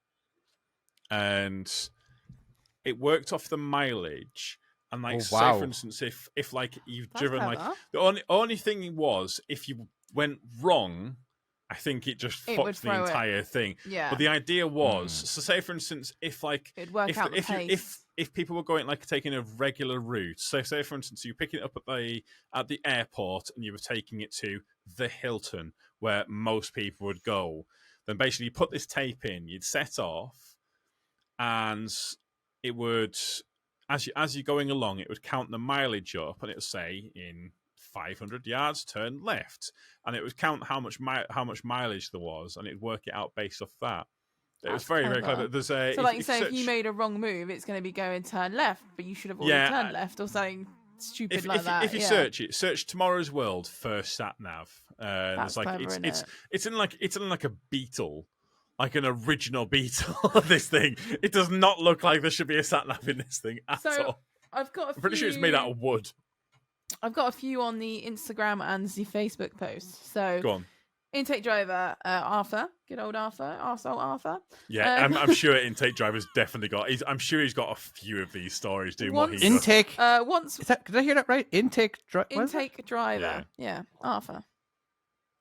and it worked off the mileage. And say for instance, if like you've driven the only thing was if you went wrong, I think it just fucked the entire thing. Yeah. But the idea was, so say for instance, if like it'd work out the pace. If people were going like taking a regular route, so say for instance you pick it up at the airport and you were taking it to the Hilton where most people would go, then basically you put this tape in, you'd set off, and it would, as you're going along, it would count the mileage up, and it would say in 500 yards, turn left, and it would count how much mileage there was, and it'd work it out based off that. It was very, very clever. There's a, so, like you say, if you made a wrong move, it's going to be going turn left, but you should have already turned left or something stupid like that. If you search Tomorrow's World first sat nav. There's like clever, it's in like a Beetle, like an original Beetle. This thing. It does not look like there should be a sat nav in this thing at all. I'm pretty sure it's made out of wood. I've got a few on the Instagram and the Facebook posts. So go on. Intake driver Arthur, good old Arthur, arsehole Arthur. Yeah, I'm sure Intake driver's definitely got. I'm sure he's got a few of these stories doing what he intake. does. Did I hear that right? Intake driver. Yeah, Arthur.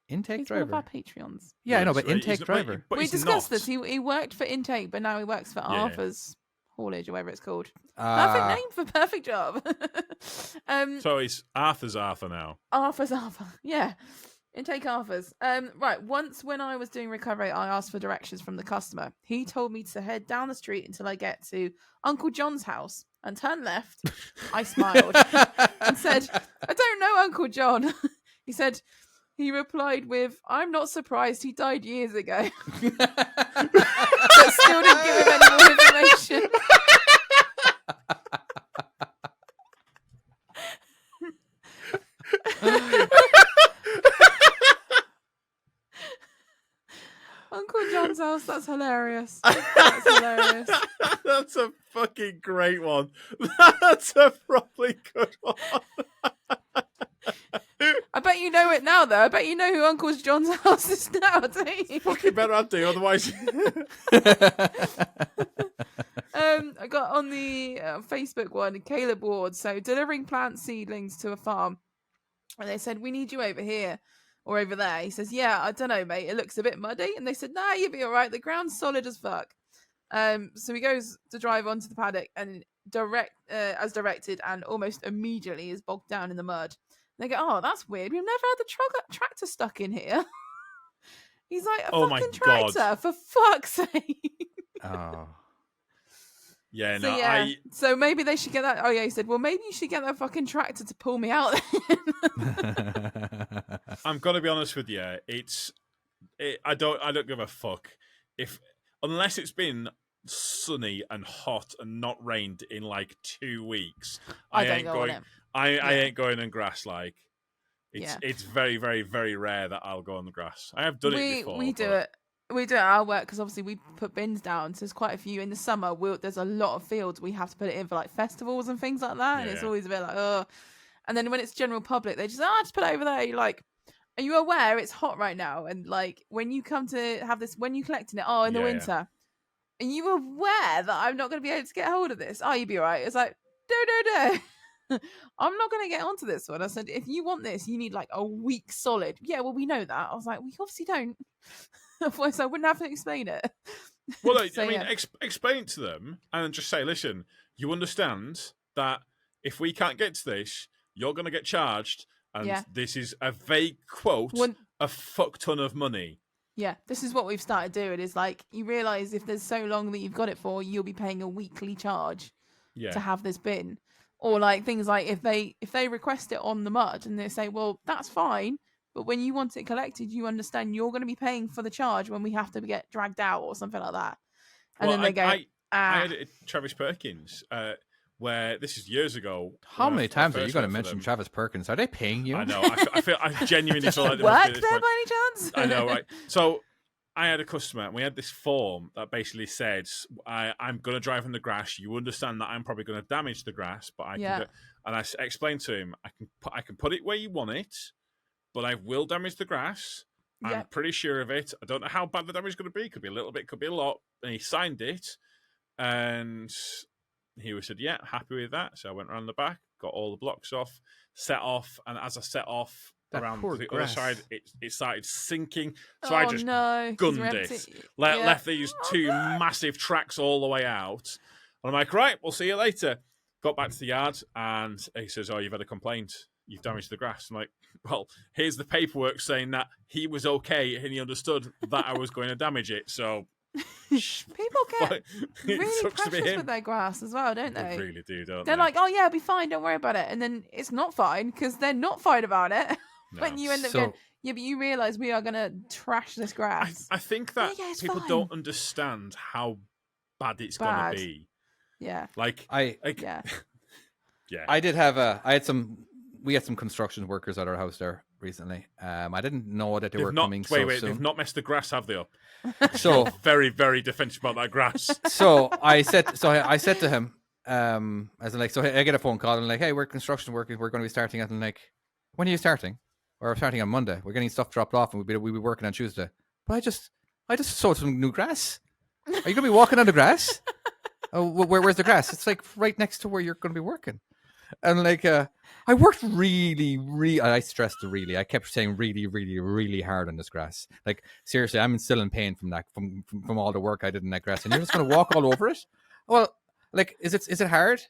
Intake he's driver. One of our Patreons. Yeah, I know, but Intake driver. We discussed this. He worked for Intake, but now he works for Arthur's haulage or whatever it's called. Perfect name for perfect job. So it's Arthur's Arthur now. Arthur's Arthur. Yeah. Intake Arthur's. Right. Once when I was doing recovery, I asked for directions from the customer. He told me to head down the street until I get to Uncle John's house and turn left. I smiled and said, I don't know Uncle John. He replied with, I'm not surprised, he died years ago. But still didn't give him any more information. Uncle John's house, that's hilarious. That's hilarious. That's a fucking great one. That's a probably good one. I bet you know it now, though. I bet you know who Uncle John's house is now, don't you? Fucking better I do, otherwise. I got on the Facebook one, Caleb Ward. So delivering plant seedlings to a farm, and they said, "We need you over here or over there." He says, "Yeah, I don't know, mate. It looks a bit muddy." And they said, "Nah, you'll be all right. The ground's solid as fuck." So he goes to drive onto the paddock and as directed, and almost immediately is bogged down in the mud. They go, "Oh, that's weird. We've never had the tractor stuck in here." He's like, "A fucking tractor, God. For fuck's sake." Oh. Yeah, so, no, So maybe they should get that. Oh, yeah, he said, well, maybe you should get that fucking tractor to pull me out then. I'm going to be honest with you. I don't give a fuck. If unless it's been sunny and hot and not rained in like 2 weeks, I ain't going. I ain't going on grass. Like it's very, very, very rare that I'll go on the grass. I have done it before. We do it. We do it at our work because obviously we put bins down. So there's quite a few in the summer. There's a lot of fields we have to put it in for like festivals and things like that. And it's always a bit like, oh. And then when it's general public, they just just put it over there. You're like, are you aware it's hot right now? And like when you come to have this, when you're collecting it, in the winter, are you aware that I'm not going to be able to get hold of this? Oh, you'd be all right. It's like, no. I'm not going to get onto this one. I said, if you want this, you need like a week solid. Yeah, well, we know that. I was like, we obviously don't. Otherwise, I wouldn't have to explain it. Well, explain it to them and just say, listen, you understand that if we can't get to this, you're going to get charged. And this is a vague quote, a fuck ton of money. Yeah, this is what we've started doing. Is like, you realise if there's so long that you've got it for, you'll be paying a weekly charge to have this bin. Or like things like if they request it on the mud and they say, well, that's fine. But when you want it collected, you understand you're going to be paying for the charge when we have to get dragged out or something like that. And then they go, I had it at Travis Perkins, where this is years ago. How many times are you going to mention Travis Perkins? Are they paying you? I know. I genuinely feel like they work there by any chance? I know, right? So I had a customer, and we had this form that basically said, I'm going to drive in the grass. You understand that I'm probably going to damage the grass, but I can. And I explained to him, I can put it where you want it, but I will damage the grass. I'm pretty sure of it. I don't know how bad the damage is going to be. Could be a little bit, could be a lot. And he signed it, and he said, yeah, happy with that. So I went around the back, got all the blocks off, set off, and as I set off around the other side, it started sinking. So I just gunned it. Left these 2 massive tracks all the way out. And I'm like, right, we'll see you later. Got back to the yard, and he says, oh, you've had a complaint. You've damaged the grass. I'm like, well, here's the paperwork saying that he was okay and he understood that I was going to damage it. So people get really precious with their grass as well, don't they? They really do, don't they? They're like, oh yeah, it'll be fine, don't worry about it. And then it's not fine because they're not fine about it. No. When you end up going, yeah, but you realise we are going to trash this grass. I think that people don't understand how bad it's going to be. Yeah. I did have we had some construction workers at our house there recently. I didn't know that they were coming so soon. They've not messed the grass, have they? Up. So very, very defensive about that grass. So I said to him, as in like, so I get a phone call and like, hey, we're construction workers. We're going to be starting at, and like, when are you starting? We're starting on Monday. We're getting stuff dropped off, and we'll be working on Tuesday. But I just sowed some new grass. Are you going to be walking on the grass? Oh, where's the grass? It's like right next to where you're going to be working. And like, I worked really, I stressed the really. I kept saying really, really, really hard on this grass. Like seriously, I'm still in pain from that, from all the work I did in that grass. And you're just going to walk all over it? Well, like, is it hard?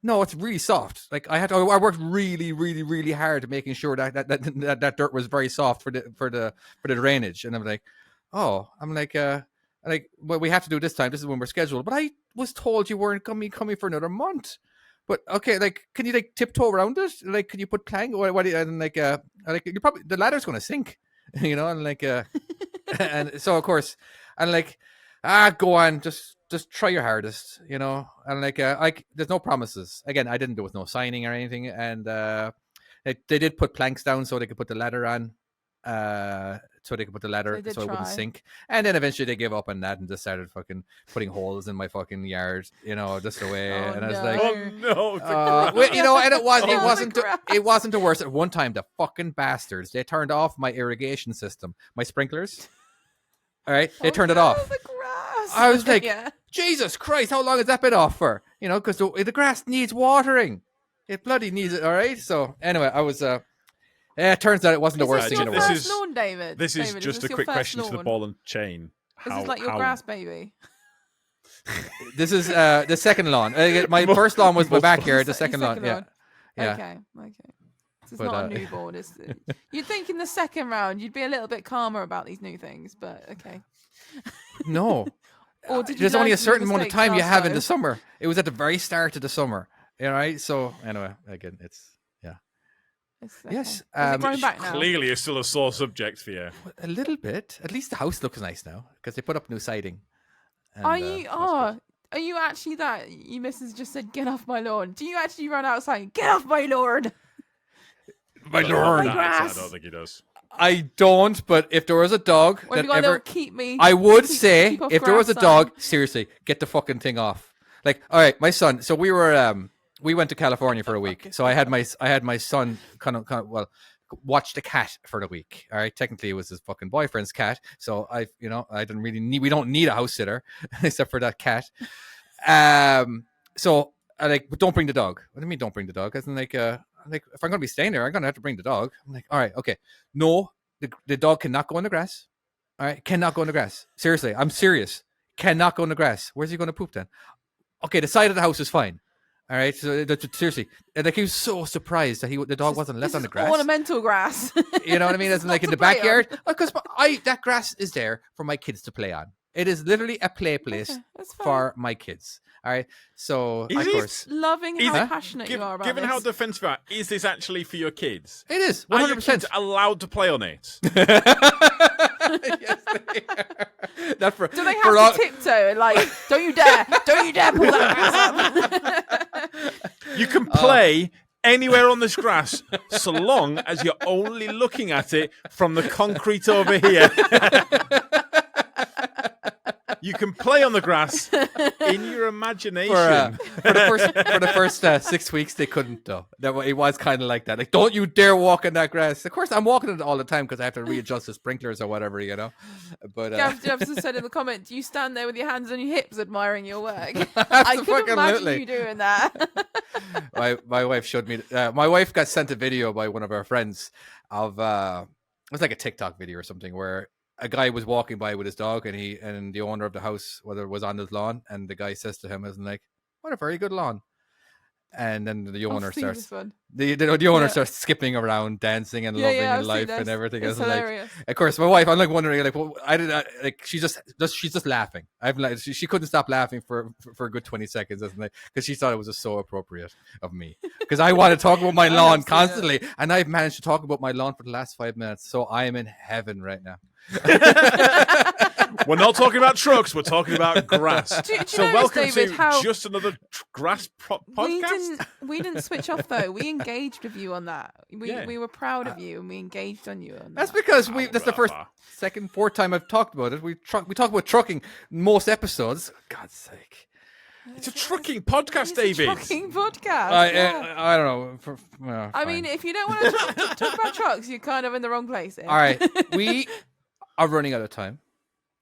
No, it's really soft. Like I worked really, really, really hard making sure that dirt was very soft for the drainage. And I'm like, well, we have to do it this time. This is when we're scheduled. But I was told you weren't coming for another month. But okay, like, can you like tiptoe around it? Like, can you put plank? What? And like you probably the ladder's going to sink, you know. And like, and so of course, and like, go on, just try your hardest, you know. And like, there's no promises. Again, I didn't do with no signing or anything. And they did put planks down so they could put the ladder on. So it wouldn't sink, and then eventually they gave up on that and just started fucking putting holes in my fucking yard, you know, just the way. And I was like, you know, and it wasn't the worst. At one time, the fucking bastards, they turned off my irrigation system, my sprinklers. All right, they turned it off. The grass. I was like, Jesus Christ, how long has that been off for? You know, because the grass needs watering. It bloody needs it. All right. So anyway, I was. It turns out it wasn't the worst thing in the world. This is lawn, David. This is just a quick question to the ball and chain. This is like your grass baby. This is the second lawn. My first lawn was my backyard. The second lawn, yeah. Okay. It's not a newborn. You'd think in the second round you'd be a little bit calmer about these new things, but okay. No. Or did you There's only a certain amount of time you have in the summer. It was at the very start of the summer. All right. So anyway, again, it's. Okay. Yes, clearly it's still a sore subject for you. A little bit. At least the house looks nice now because they put up new siding. And, are you actually that? Your missus just said, "Get off my lawn." Do you actually run outside? Get off my lawn. My lord. I don't think he does. I don't, but if there was a dog that ever keep me, I would say if there was a dog, seriously, get the fucking thing off. Like, all right, my son. So we went to California for a week. So I had my son kind of watch the cat for the week. All right, technically it was his fucking boyfriend's cat. So I didn't really need. We don't need a house sitter except for that cat. So I but don't bring the dog. What do you mean don't bring the dog? As in if I'm gonna be staying there, I'm gonna have to bring the dog. I'm like, all right, okay, no, the dog cannot go in the grass. All right, cannot go in the grass. Seriously, I'm serious. Cannot go in the grass. Where's he gonna poop then? Okay, the side of the house is fine. All right, so seriously, he was so surprised that the dog wasn't left on the grass. Ornamental grass. You know what I mean? As in, in the backyard, because that grass is there for my kids to play on. It is literally a play place for my kids. All right, so of course, loving how passionate you are about given this. how defensive you are, is this actually for your kids? It is 100%. Are your kids allowed to play on it? Yes, they are. Do they have to tiptoe and don't you dare pull that grass up? You can play anywhere on this grass so long as you're only looking at it from the concrete over here. You can play on the grass in your imagination. For the first 6 weeks, they couldn't though. It was kind of like that. Like, don't you dare walk in that grass. Of course, I'm walking it all the time because I have to readjust the sprinklers or whatever, But Gav Jefferson said in the comment, "Do you stand there with your hands on your hips, admiring your work?" I couldn't imagine you doing that. my wife showed me. My wife got sent a video by one of our friends of it was like a TikTok video or something where a guy was walking by with his dog, and the owner of the house, was on his lawn, and the guy says to him, "What a very good lawn." And then the owner starts starts skipping around, dancing and loving and life and everything. It's hilarious. Of course, my wife, I'm wondering, she's just laughing. She couldn't stop laughing for a good 20 seconds, because she thought it was just so appropriate of me, because I want to talk about my lawn constantly, and I've managed to talk about my lawn for the last 5 minutes, so I am in heaven right now. We're not talking about trucks, we're talking about grass. Do you so notice, welcome David, to just another grass podcast. We didn't switch off though. We engaged with you on that. We were proud of you, and we engaged on you on that. That's because that's the first, second, fourth time I've talked about it. We talk about trucking most episodes. God's sake. It's a trucking podcast, David. It's a trucking podcast. I don't know. I mean, if you don't want to talk about trucks, you're kind of in the wrong place. All right, we are running out of time.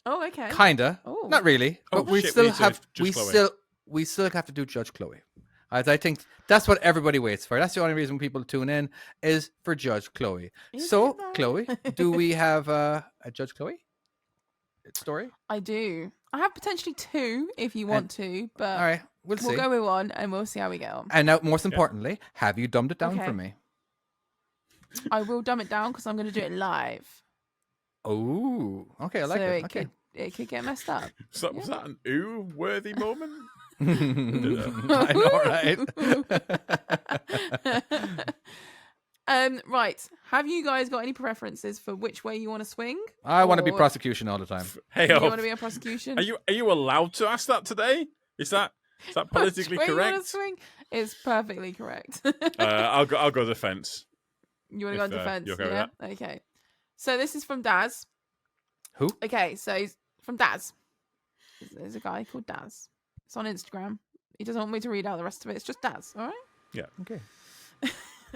Oh, okay. Kinda. Oh. Not really, but we still have to do Judge Chloe. As I think that's what everybody waits for. That's the only reason people tune in is for Judge Chloe. So, Chloe, do we have a Judge Chloe story? I do. I have potentially two if you want to, but all right, we'll go with one and we'll see how we get on. And now, most importantly, have you dumbed it down for me? I will dumb it down because I'm going to do it live. Oh, okay, I like it. Okay. It could get messed up. So, was that an ooh-worthy moment? I know, right? Right. Have you guys got any preferences for which way you want to swing? I want to be prosecution all the time. Hey, you want to be a prosecution? Are you allowed to ask that today? Is that politically correct? You want to swing? It's perfectly correct. I'll go defense. You want to go defense? You're okay with that? Okay. So this is from Daz. Who? Okay, so he's from Daz. There's a guy called Daz. It's on Instagram. He doesn't want me to read out the rest of it. It's just Daz, all right? Yeah. Okay.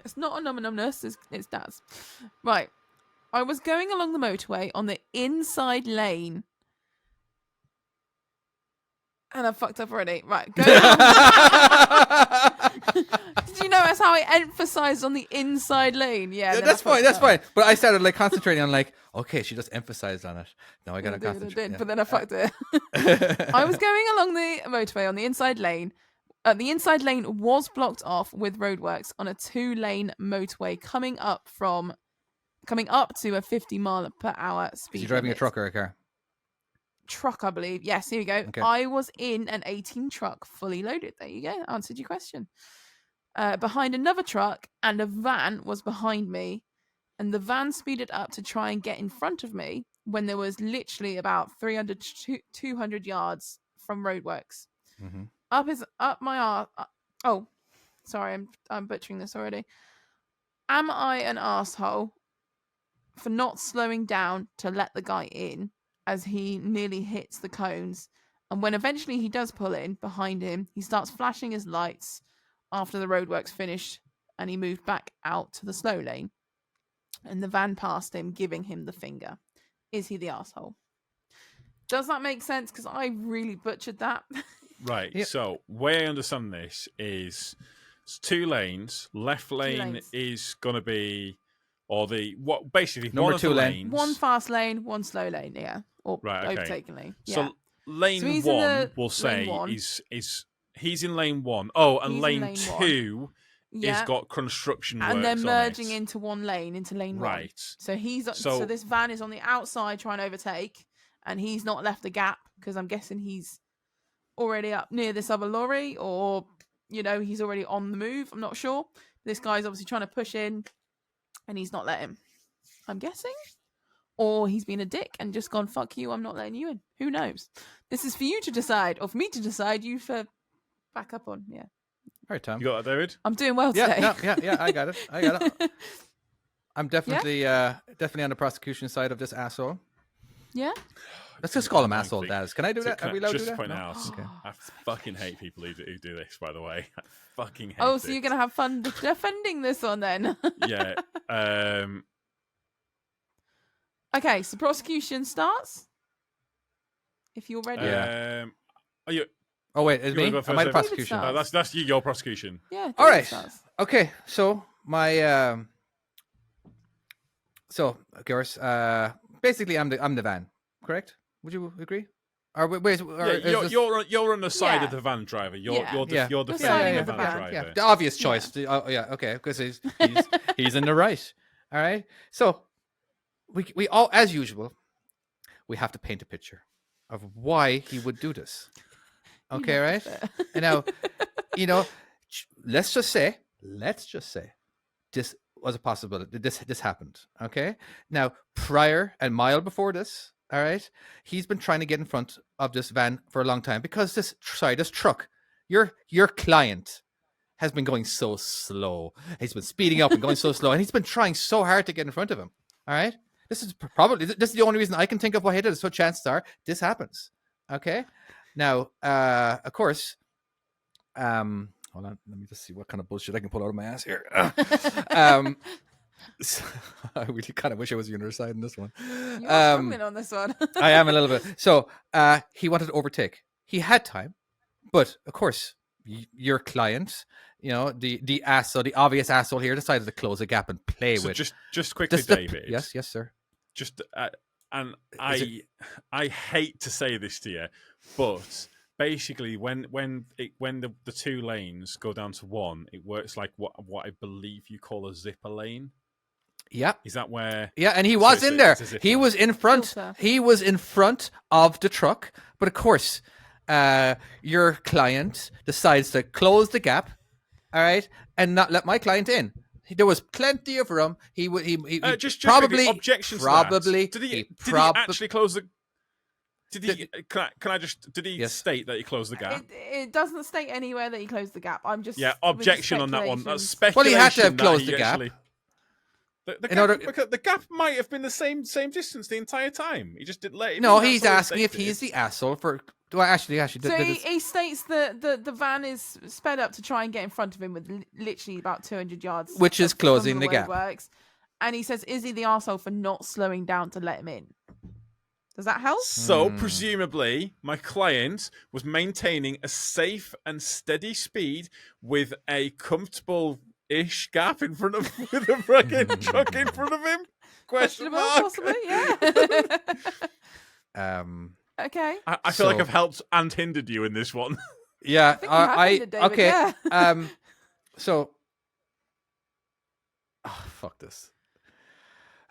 It's not a numbness. It's Daz. Right. I was going along the motorway on the inside lane. And I fucked up already. Right. Did you notice how I emphasized on the inside lane? Yeah, that's fine. But I started concentrating on okay, she just emphasized on it. Now I gotta concentrate. But then I fucked it. I was going along the motorway on the inside lane. The inside lane was blocked off with roadworks on a 2-lane motorway coming up to a 50-mile-per-hour speed. You're driving limit. a truck or a car? Truck, I believe. Yes, here we go. Okay. I was in an 18 truck, fully loaded. There you go. Answered your question. Behind another truck, and a van was behind me, and the van speeded up to try and get in front of me when there was literally about 300 to 200 yards from roadworks. Mm-hmm. Up my arse. Oh, sorry, I'm butchering this already. Am I an asshole for not slowing down to let the guy in as he nearly hits the cones? And when eventually he does pull in behind him, he starts flashing his lights after the roadworks finished and he moved back out to the slow lane. And the van passed him, giving him the finger. Is he the asshole? Does that make sense? Because I really butchered that. Right. Yep. So, way I understand this is it's 2 lanes. Left lane is going to be, or basically number one 2 lane. Lanes. One fast lane, one slow lane. Yeah. Or right. Okay. overtaken lane. Yeah. So lane 1, we'll say, is he's in lane 1. Oh, and lane 2 is got construction works and they're merging on it. into one lane, into lane 1. Right. So so this van is on the outside trying to overtake, and he's not left a gap because I'm guessing he's already up near this other lorry, or he's already on the move. I'm not sure. This guy's obviously trying to push in, and he's not letting him. I'm guessing, or he's been a dick and just gone, "Fuck you, I'm not letting you in." Who knows? This is for you to decide, or for me to decide. You for back up on, yeah. All right, Tom. You got that, David? I'm doing well today. Yeah, I got it. I'm definitely definitely on the prosecution side of this asshole. Yeah. Let's just call him asshole, Daz. Can I do that? Are we allowed to do that? Just point out, okay. I fucking hate people who do this, by the way. I fucking hate it. Oh, so you're going to have fun defending this one then? Yeah. Okay, so prosecution starts. If you're ready. Are you... Oh, wait, it's me? Am I the prosecution? That's your prosecution. Yeah. All right. Okay, so my... So, of course, basically I'm the van, correct? Would you agree? Or you're on the side of the van driver. You're the side of the van driver. Yeah. The obvious choice. Okay, because he's in the right. All right. So we all, as usual, we have to paint a picture of why he would do this. Okay, right? And now, let's just say this was a possibility. This happened. Okay. Now, prior and mile before this, all right, he's been trying to get in front of this van for a long time because this truck, your client has been going so slow. He's been speeding up and going so slow, and he's been trying so hard to get in front of him. All right. This is the only reason I can think of why he did it. So chances are this happens. Okay. Now, of course, hold on, let me just see what kind of bullshit I can pull out of my ass here. So, I really kind of wish I was on your side in this one. You're struggling on this one. I am a little bit. So he wanted to overtake. He had time, but of course, your client, the asshole, the obvious asshole here, decided to close a gap and play with. Just quickly, David. Yes, sir. Just and I hate to say this to you, but basically, when the 2 lanes go down to 1, it works like what I believe you call a zipper lane. Yeah. Is that where? Yeah, and he was in there. He was in front. He was in front of the truck. But of course, your client decides to close the gap, all right, and not let my client in. There was plenty of room. He just probably objection. Probably did he actually close the? Did he? Can I just? Did he state that he closed the gap? It doesn't state anywhere that he closed the gap. I'm just objection on that one. That's speculation. Well, he had to have closed the gap. The gap might have been the same distance the entire time. He just didn't let him. No, he's asking if he's the asshole for. Well, actually. So he states that the van is sped up to try and get in front of him with literally about 200 yards, which is closing the gap. Works, and he says, "Is he the asshole for not slowing down to let him in?" Does that help? So presumably, my client was maintaining a safe and steady speed with a comfortable-ish gap in front of with a fucking truck in front of him. Question mark? Possibly, yeah. Okay. I feel like I've helped and hindered you in this one. Yeah, David, okay. Yeah. So, fuck this.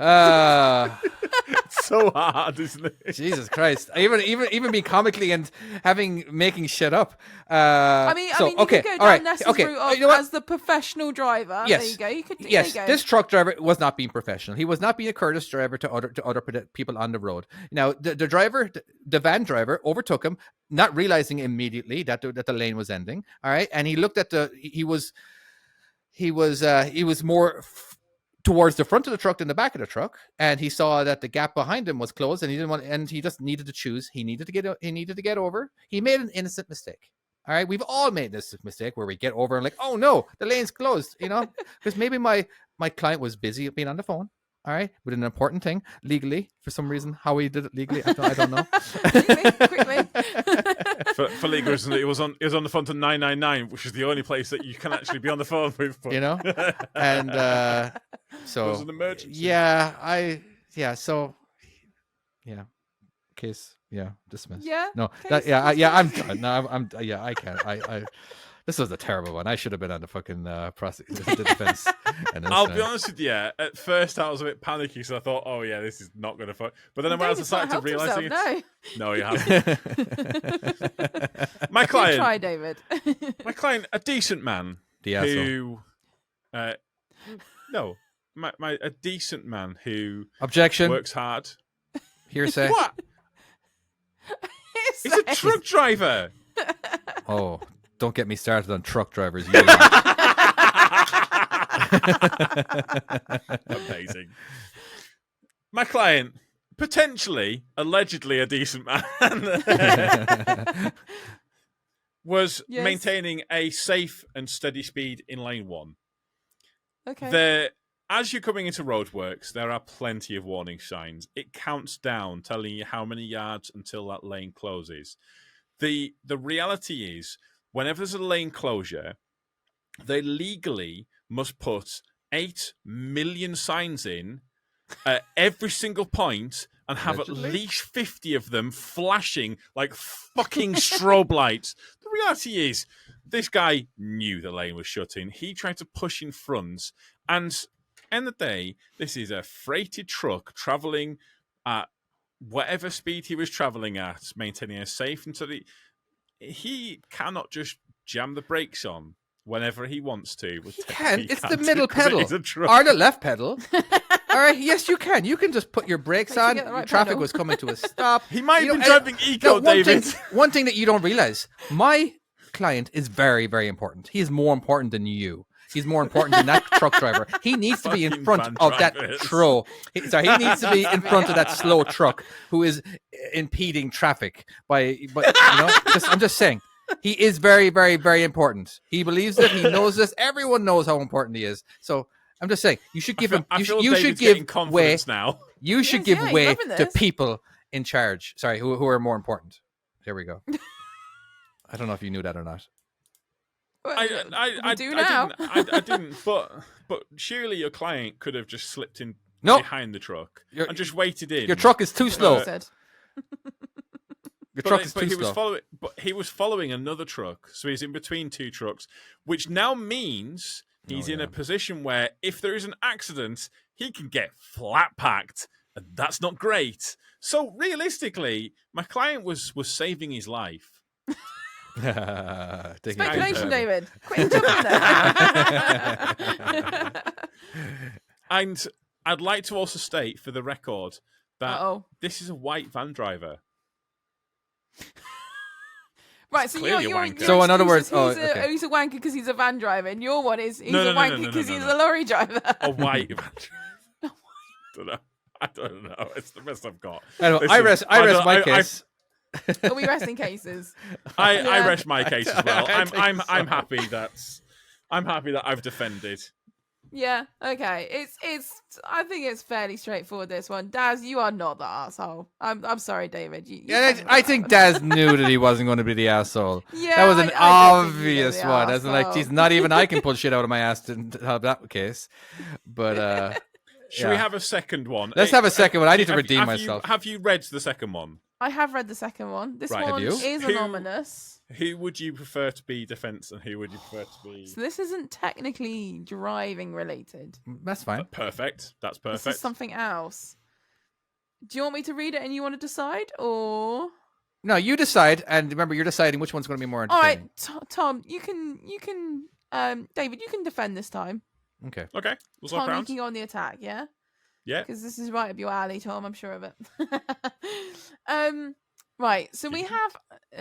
It's so hard, isn't it? Jesus Christ! Even be comically and making shit up. I mean, you could go down Nessa's route of, as the professional driver. Yes. There you go. Yes, this truck driver was not being professional. He was not being a courteous driver to other people on the road. Now, the van driver overtook him, not realizing immediately that the lane was ending. All right, and he looked at he was more towards the front of the truck than the back of the truck, and he saw that the gap behind him was closed, and he just needed to choose. He needed to get over. He made an innocent mistake. All right, we've all made this mistake where we get over and like, oh no, the lane's closed, because maybe my client was busy being on the phone. All right, with an important thing legally for some reason. How he did it legally, I don't know. Quickly. For legal reasons, it was on the phone to 999, which is the only place that you can actually be on the phone with. But... and so it was an emergency. Case dismissed. Yeah. No. I'm done. No, I can't. This was a terrible one. I should have been on the fucking the defense. I'll be honest with you. At first, I was a bit panicky, so I thought, "Oh yeah, this is not going to fuck." But then when I started to realize it, no, you haven't. My client, try David. My client, a decent man who, a decent man who objection works hard. Hearsay. What? He's a truck driver. Oh. Don't get me started on truck drivers. Amazing. My client, potentially, allegedly a decent man, was maintaining a safe and steady speed in lane 1. Okay. As you're coming into roadworks, there are plenty of warning signs. It counts down, telling you how many yards until that lane closes. The reality is, whenever there's a lane closure, they legally must put 8 million signs in at every single point and have at least 50 of them flashing like fucking strobe lights. The reality is, this guy knew the lane was shutting. He tried to push in front, and end of the day, this is a freighted truck traveling at whatever speed he was traveling at, maintaining a safe and steady. He cannot just jam the brakes on whenever he wants to. He can. It's the middle pedal or the left pedal. All right. Yes, you can. You can just put your brakes on. Traffic was coming to a stop. He might have been driving Eco, David. One thing that you don't realize, my client is very, very important. He is more important than you. He's more important than that truck driver. He needs to be in front of that truck. He needs to be in front of that slow truck who is impeding traffic I'm just saying. He is very, very, very important. He believes it. He knows this. Everyone knows how important he is. So I'm just saying, you should give him. You should give way now. You should give way to people in charge. Sorry, who are more important. Here we go. I don't know if you knew that or not. I didn't. But surely your client could have just slipped in behind the truck and just waited in. Your truck is too slow. Your truck is too slow. But he was following another truck, so he's in between two trucks, which now means he's in a position where if there is an accident, he can get flat packed, and that's not great. So realistically, my client was saving his life. Speculation, David. Quick, jump in there. And I'd like to also state for the record that this is a white van driver. Right, so you're so in other words, he's a wanker because he's a van driver, and your one is he's a wanker because he's a lorry driver. A white van driver. I don't know. It's the best I've got. I rest my case. Are we resting cases? I rest my case as well. I'm happy that I've defended. Yeah. Okay. I think it's fairly straightforward. This one, Daz, you are not the asshole. I'm sorry, David. I think Daz knew that he wasn't going to be the asshole. Yeah, that was an obvious one. As in, like, geez, not even I can pull shit out of my ass to have that case. But should we have a second one? Let's have a second one. I need to redeem myself. Have you read the second one? I have read the second one. This one is anonymous. Who would you prefer to be defense, and who would you prefer to be? So this isn't technically driving related. That's fine. Perfect. That's perfect. This is something else. Do you want me to read it and you want to decide, or? No, you decide, and remember, you're deciding which one's going to be more entertaining. All right, Tom, you can, David, you can defend this time. Okay. We'll Tom, you can go on the attack, yeah? Yeah. Because this is right up your alley, Tom, I'm sure of it. Right, so we have,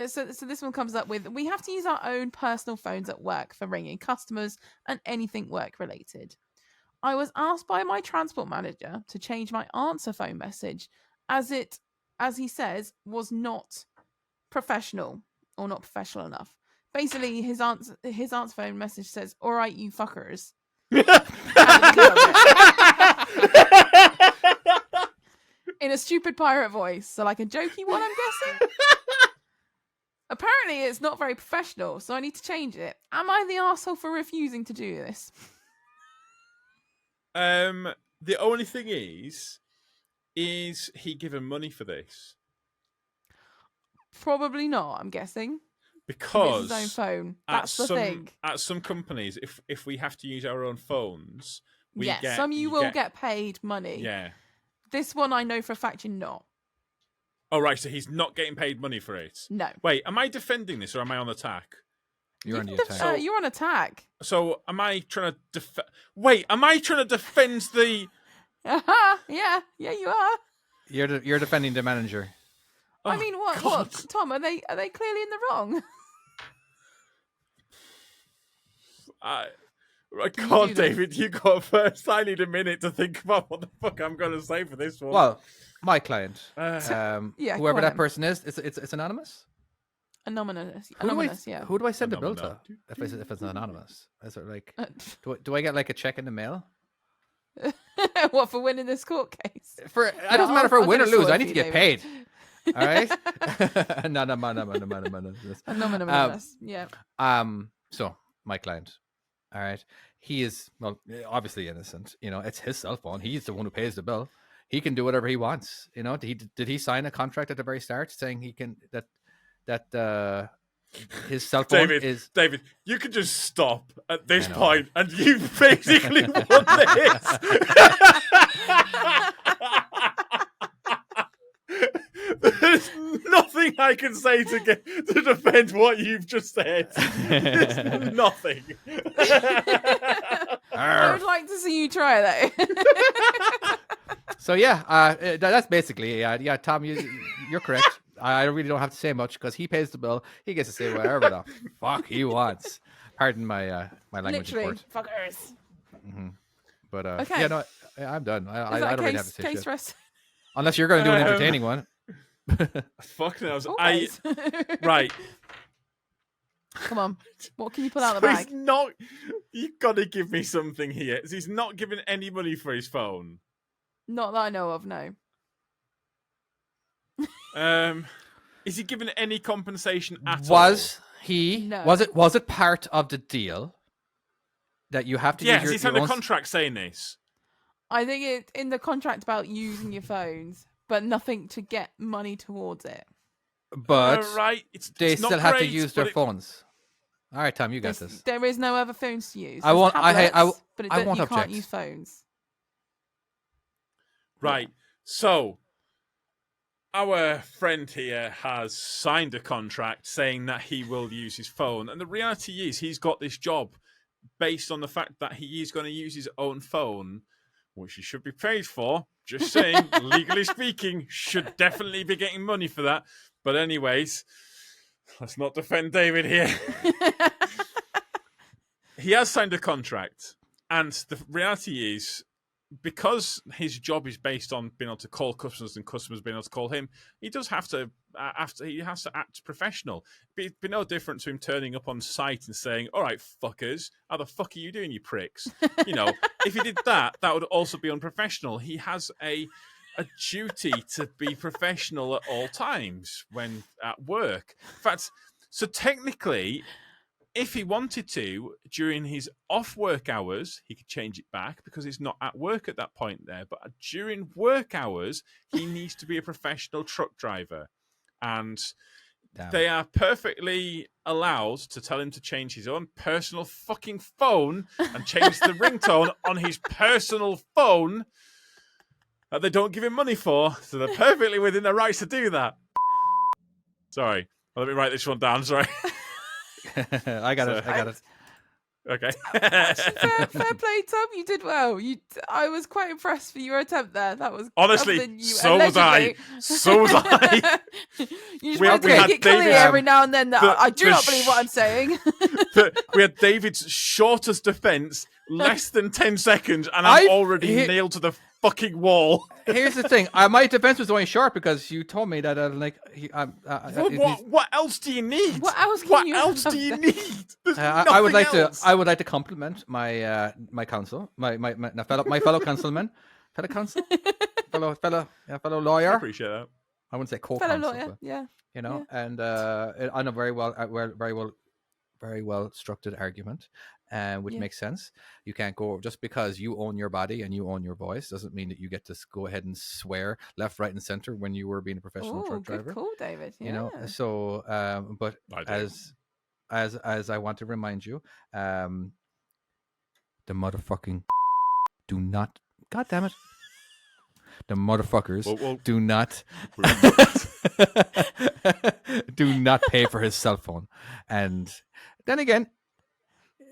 so this one comes up with, we have to use our own personal phones at work for ringing customers and anything work-related. I was asked by my transport manager to change my answer phone message as he says, was not professional or not professional enough. Basically, his answer phone message says, "All right, you fuckers." In a stupid pirate voice, so like a jokey one, I'm guessing. Apparently, it's not very professional, so I need to change it. Am I the arsehole for refusing to do this? The only thing is he given money for this? Probably not, I'm guessing. Because it's his own phone. That's the thing. At some companies, if we have to use our own phones, you will get paid money. Yeah. This one I know for a fact you're not. Oh, right, so he's not getting paid money for it? No. Wait, am I defending this or am I on attack? You're on the attack. You're on attack. So am I trying to am I trying to defend the... Yeah, you are. You're defending the manager. Oh, I mean, what? Tom, are they clearly in the wrong? God, David, you go first. I need a minute to think about what the fuck I'm going to say for this one. Well, my client, whoever that on. person is, it's anonymous. Anonymous, yeah. Who do I send the bill to if it's anonymous? Is it like, do I get like a check in the mail? What, for winning this court case? It doesn't matter for win or lose. I need to get paid. All right. No. Yeah. So my client. All right. He is, well, obviously innocent. You know, it's his cell phone. He's the one who pays the bill. He can do whatever he wants. You know, did he sign a contract at the very start saying he can that his cell phone is... David, you can just stop at this point, and you basically won this. There's nothing I can say to defend what you've just said. There's nothing. I would like to see you try that. So yeah, that's basically Tom, you're correct. I really don't have to say much because he pays the bill. He gets to say whatever the fuck he wants. Pardon my language. Literally, fuckers. Mm-hmm. But okay. Yeah, no, I'm done. I don't really have to say case shit. Rest? Unless you're going to do an entertaining one. Fuck knows. Right. Come on. What can you pull out of the bag? You've got to give me something here. He's not giving any money for his phone. Not that I know of, no. Is he given any compensation at all? Was he? No. Was it part of the deal that you have to use your... Yes, he signed a contract saying this. I think it's in the contract about using your phones, but nothing to get money towards it. But right. They still have to use their phones. All right, Tom, you got this. There is no other phones to use. I won't you object. Can't use phones. Right. So, our friend here has signed a contract saying that he will use his phone. And the reality is he's got this job based on the fact that he is going to use his own phone, which he should be paid for. Just saying, legally speaking, should definitely be getting money for that. But anyways, let's not defend David here. He has signed a contract. And the reality is, because his job is based on being able to call customers and customers being able to call him, he does have to act professional. It'd be no different to him turning up on site and saying, "All right, fuckers, how the fuck are you doing, you pricks?" You know, if he did that, that would also be unprofessional. He has a duty to be professional at all times when at work. In fact, so technically, if he wanted to, during his off-work hours, he could change it back because he's not at work at that point there. But during work hours, he needs to be a professional truck driver. and they are perfectly allowed to tell him to change his own personal fucking phone and change the ringtone on his personal phone that they don't give him money for. So they're perfectly within their rights to do that. Sorry. Well, let me write this one down. Sorry. I got it. Okay. fair play, Tom. You did well. I was quite impressed for your attempt there. That was honestly, so was I. So was I. You just want to make it clear every now and then that I do not believe what I'm saying. We had David's shortest defense, less than 10 seconds, and I'm already nailed to the fucking wall. Here's the thing: my defense was only short because you told me that what else do you need? What else do you need? I would like to compliment my my counsel, my fellow councilman, fellow lawyer. I appreciate that. I wouldn't say co-counsel, fellow lawyer, but, yeah. You know, and on a very well structured argument, which makes sense. You can't go just because you own your body and you own your voice doesn't mean that you get to go ahead and swear left, right, and center when you were being a professional truck driver. Good call, David. Yeah. You know, so but as I want to remind you, the motherfucking do not. God damn it. The motherfuckers do not do not pay for his cell phone, and then again,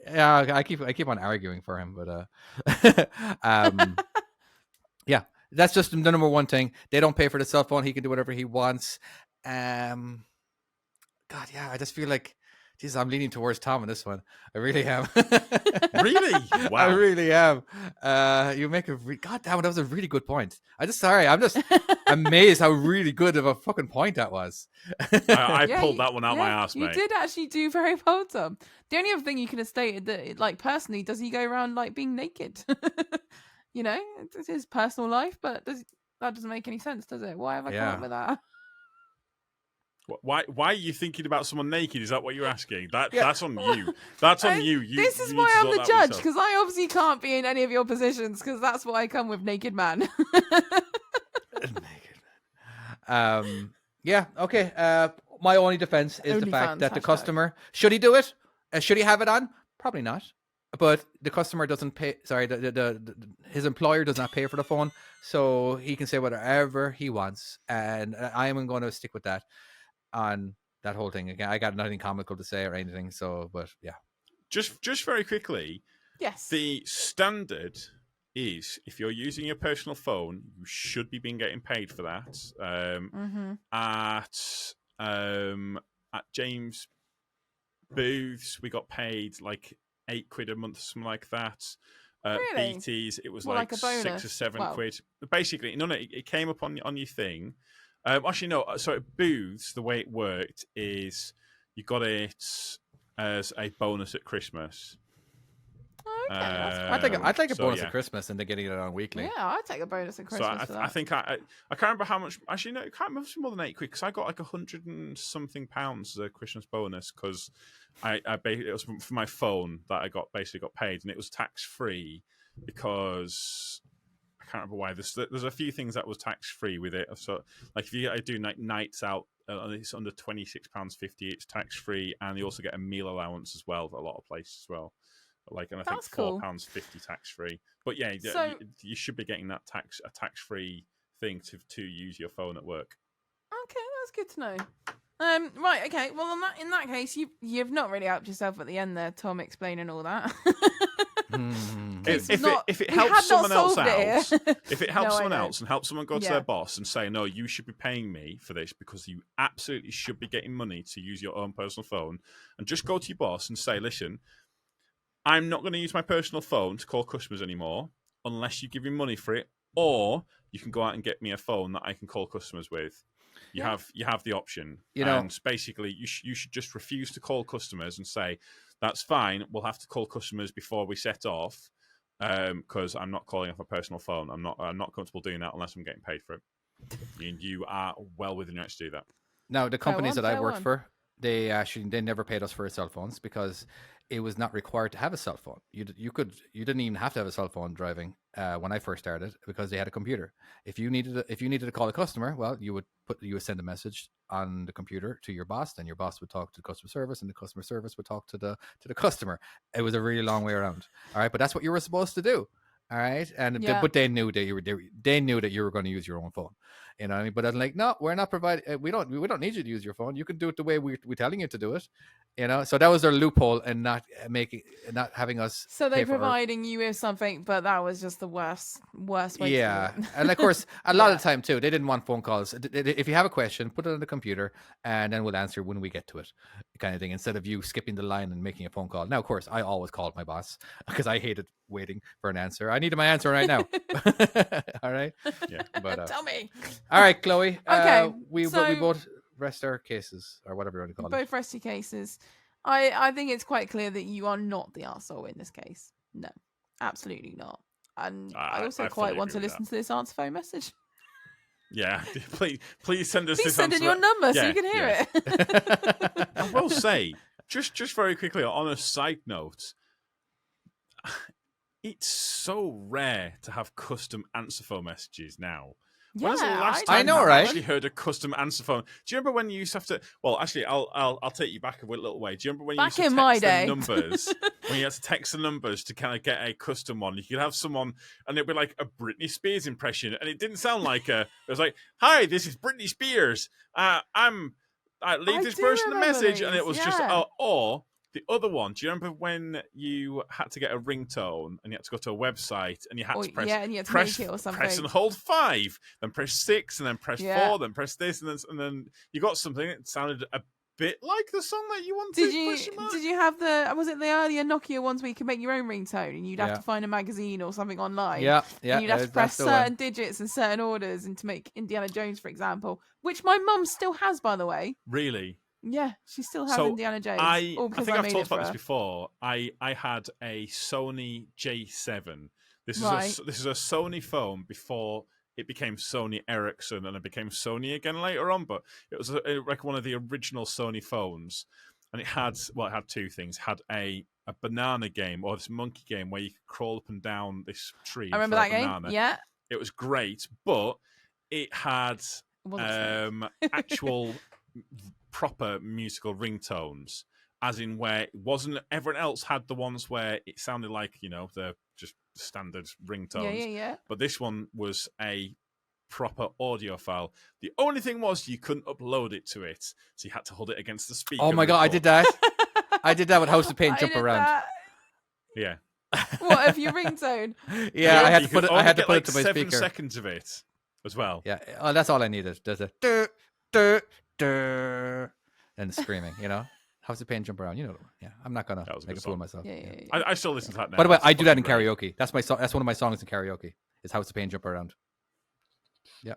I keep on arguing for him, but yeah, that's just the number one thing. They don't pay for the cell phone. He can do whatever he wants. God, yeah, I just feel like, geez, I'm leaning towards Tom on this one. I really am. Really? Wow. I really am. You make God damn it, that was a really good point. I'm just amazed how really good of a fucking point that was. I pulled that one out my ass, mate. You did actually do very well, Tom. The only other thing you could have stated that, like, personally, does he go around like being naked? You know, it's his personal life, but that doesn't make any sense, does it? Why have I come up with that? Why are you thinking about someone naked? Is that what you're asking? That's on you. That's on you. This is why I'm the judge, because I obviously can't be in any of your positions, because that's why I come with naked man. Naked man. Yeah. Okay. My only defense is the fact that the customer, should he do it? Should he have it on? Probably not. But the customer doesn't pay. Sorry, his employer does not pay for the phone, so he can say whatever he wants, and I am going to stick with that. On that whole thing again, I got nothing comical to say or anything. So, but yeah, just very quickly. Yes. The standard is if you're using your personal phone, you should be getting paid for that. At James Booth's, we got paid like £8 a month, something like that. Really? BT's, it was like like a bonus? £6 or £7. Basically, no, it came up on your thing. Actually, no. So at Booths, the way it worked is you got it as a bonus at Christmas. Okay, I'd take a bonus at Christmas and they're getting it on weekly. Yeah, I'd take a bonus at Christmas. So I think I can't remember how much. Actually, no, it can't remember more than £8 because I got like £100 and something as a Christmas bonus because it was for my phone that I basically got paid, and it was tax free because. I can't remember why. There's a few things that was tax free with it. So, like if you do nights out, it's under £26.50. It's tax free, and you also get a meal allowance as well. A lot of places as well. Like, and I think £4.50 tax free. But yeah, so, you should be getting that a tax free thing to use your phone at work. Okay, that's good to know. Right, okay. Well, in that case, you've not really helped yourself at the end there, Tom, explaining all that. If it helps someone else out, if it helps someone else and helps someone go to their boss and say, no, you should be paying me for this because you absolutely should be getting money to use your own personal phone, and just go to your boss and say, listen, I'm not going to use my personal phone to call customers anymore unless you give me money for it, or you can go out and get me a phone that I can call customers with. You have the option. And basically you should just refuse to call customers and say, that's fine, we'll have to call customers before we set off because I'm not calling off my personal phone. I'm not comfortable doing that unless I'm getting paid for it. And you are well within your rights to do that. Now, the companies that I worked for, they never paid us for our cell phones because it was not required to have a cell phone. You didn't even have to have a cell phone driving when I first started, because they had a computer. If you needed to call a customer, well, you would send a message on the computer to your boss, then your boss would talk to the customer service, and the customer service would talk to the customer. It was a really long way around. All right, but that's what you were supposed to do. All right, but they knew that you were going to use your own phone. You know what I mean? But I'm like, no, we're not providing. We don't need you to use your phone. You can do it the way we're telling you to do it. You know, so that was their loophole, and not having us. So they're providing you with something, but that was just the worst way. Yeah, to do it. And of course, a lot of the time too, they didn't want phone calls. If you have a question, put it on the computer, and then we'll answer when we get to it, kind of thing. Instead of you skipping the line and making a phone call. Now, of course, I always called my boss because I hated waiting for an answer. I needed my answer right now. All right. Yeah. But tell me. All right, Chloe. Okay. We both rest our cases, or whatever you want to call it. Both rest your cases. I think it's quite clear that you are not the arsehole in this case. No, absolutely not. And I also quite want to listen to this answer phone message. Yeah, please send us. Please send in your number so you can hear it. I will say, just very quickly on a side note, it's so rare to have custom answer phone messages now. Yeah, when's the last time I know, you right? actually heard a custom answer phone? Do you remember when you used to have to? Well, actually, I'll take you back a little way. Do you remember when you used to text the numbers? When you had to text the numbers to kind of get a custom one, you could have someone, and it'd be like a Britney Spears impression, and it didn't sound like a. It was like, "Hi, this is Britney Spears. I leave this person a message," and it was just or. The other one, do you remember when you had to get a ringtone and you had to go to a website and you had to press, and you had to make it or something. Press and hold 5, then press 6, and then press 4, then press this, and then you got something that sounded a bit like the song that you wanted. Did you have was it the earlier Nokia ones where you could make your own ringtone and you'd have to find a magazine or something online? Yeah. And you'd have to press certain digits and certain orders, and to make Indiana Jones, for example, which my mum still has, by the way. Really? Yeah, she still has Indiana Jones. I think I've talked about this before. I had a Sony J7. This is a Sony phone before it became Sony Ericsson, and it became Sony again later on. But it was like one of the original Sony phones, and it had two things. It had a banana game, or this monkey game where you could crawl up and down this tree. I remember that game. Yeah, it was great, but it had actual proper musical ringtones, as in where it wasn't. Everyone else had the ones where it sounded like, the just standard ringtones. Yeah. But this one was a proper audio file. The only thing was you couldn't upload it to it, so you had to hold it against the speaker. Oh my god, I did that. I did that with House of Pain Jump Around. That. Yeah. What if your ringtone? Yeah, I had to put it. I had to put like it to my 7 speaker. seconds of it as well. Yeah. Oh, that's all I needed. There's a and screaming. House of Pain Jump Around. Yeah. I'm not gonna make a fool of myself. Yeah. I still listen to that now. By the way, I do that in karaoke. That's my song. That's one of my songs in karaoke. Is House of Pain Jump Around. Yeah.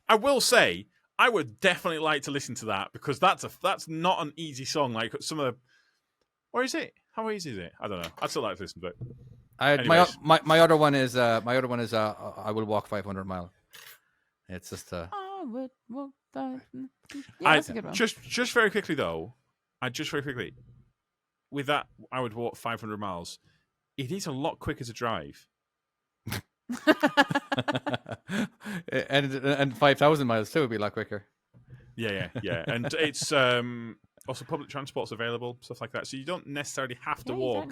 I will say, I would definitely like to listen to that, because that's not an easy song. Like some of the, or is it? How easy is it? I don't know. I'd still like to listen to it. My other one is I will walk 500 miles. It's just I would walk that. That's a good one. Just very quickly though, with that, I would walk 500 miles. It is a lot quicker to drive. and 5,000 miles too would be a lot quicker. Yeah. And it's also public transport's available, stuff like that. So you don't necessarily have to walk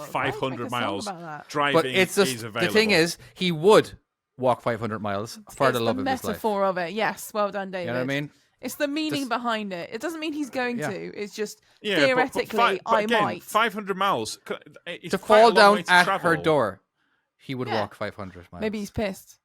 500 miles. Driving but it's just, is available. The thing is, he would walk 500 miles for the love of his life. It's the metaphor of it. Yes, well done, David. You know what I mean? It's the meaning behind it. It doesn't mean he's going to. It's just theoretically, I might. 500 miles. To fall down at her door, he would walk 500 miles. Maybe he's pissed.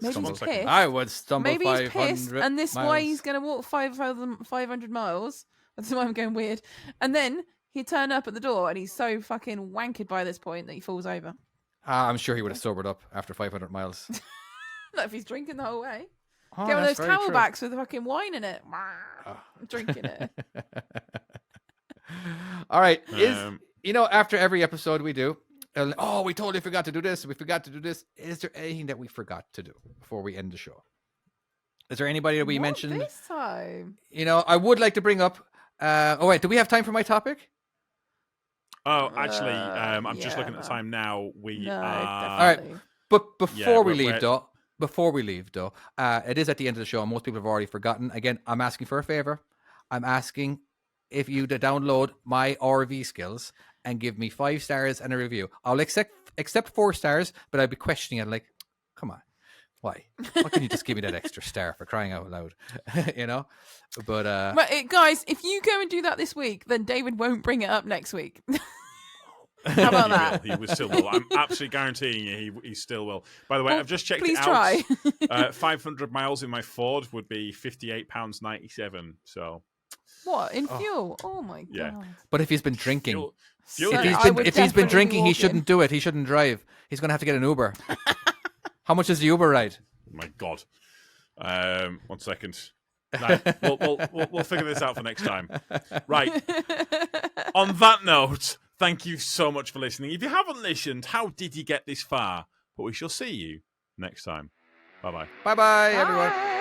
Maybe he's pissed. I would stumble 500 Maybe he's pissed, and this miles. way he's going to walk 500 miles. That's why I'm going weird. And then he'd turn up at the door, and he's so fucking wankered by this point that he falls over. I'm sure he would have sobered up after 500 miles. Not if he's drinking the whole way. Oh, get one of those camelbacks with the fucking wine in it. Drinking it. All right. After every episode we do, we totally forgot to do this. We forgot to do this. Is there anything that we forgot to do before we end the show? Is there anybody that we mentioned this time? I would like to bring up wait, do we have time for my topic? Oh, actually, I'm just looking at the time now. We are... All right, but before we leave, though, it is at the end of the show, and most people have already forgotten. Again, I'm asking for a favor. I'm asking if you to download my RV skills and give me 5 stars and a review. I'll accept 4 stars, but I'd be questioning it like, come on. Why can't you just give me that extra star for crying out loud? You know? But guys, if you go and do that this week, then David won't bring it up next week. How about that? He still will. I'm absolutely guaranteeing you he still will. By the way, I've just checked it out. Try. 500 miles in my Ford would be £58.97. So what in fuel? Oh my god! Yeah. But if he's been drinking, if he's been drinking, he shouldn't do it. He shouldn't drive. He's going to have to get an Uber. How much is the Uber ride? Oh my God. 1 second. No, we'll figure this out for next time. Right. On that note, thank you so much for listening. If you haven't listened, how did you get this far? But we shall see you next time. Bye-bye. Bye-bye, everyone.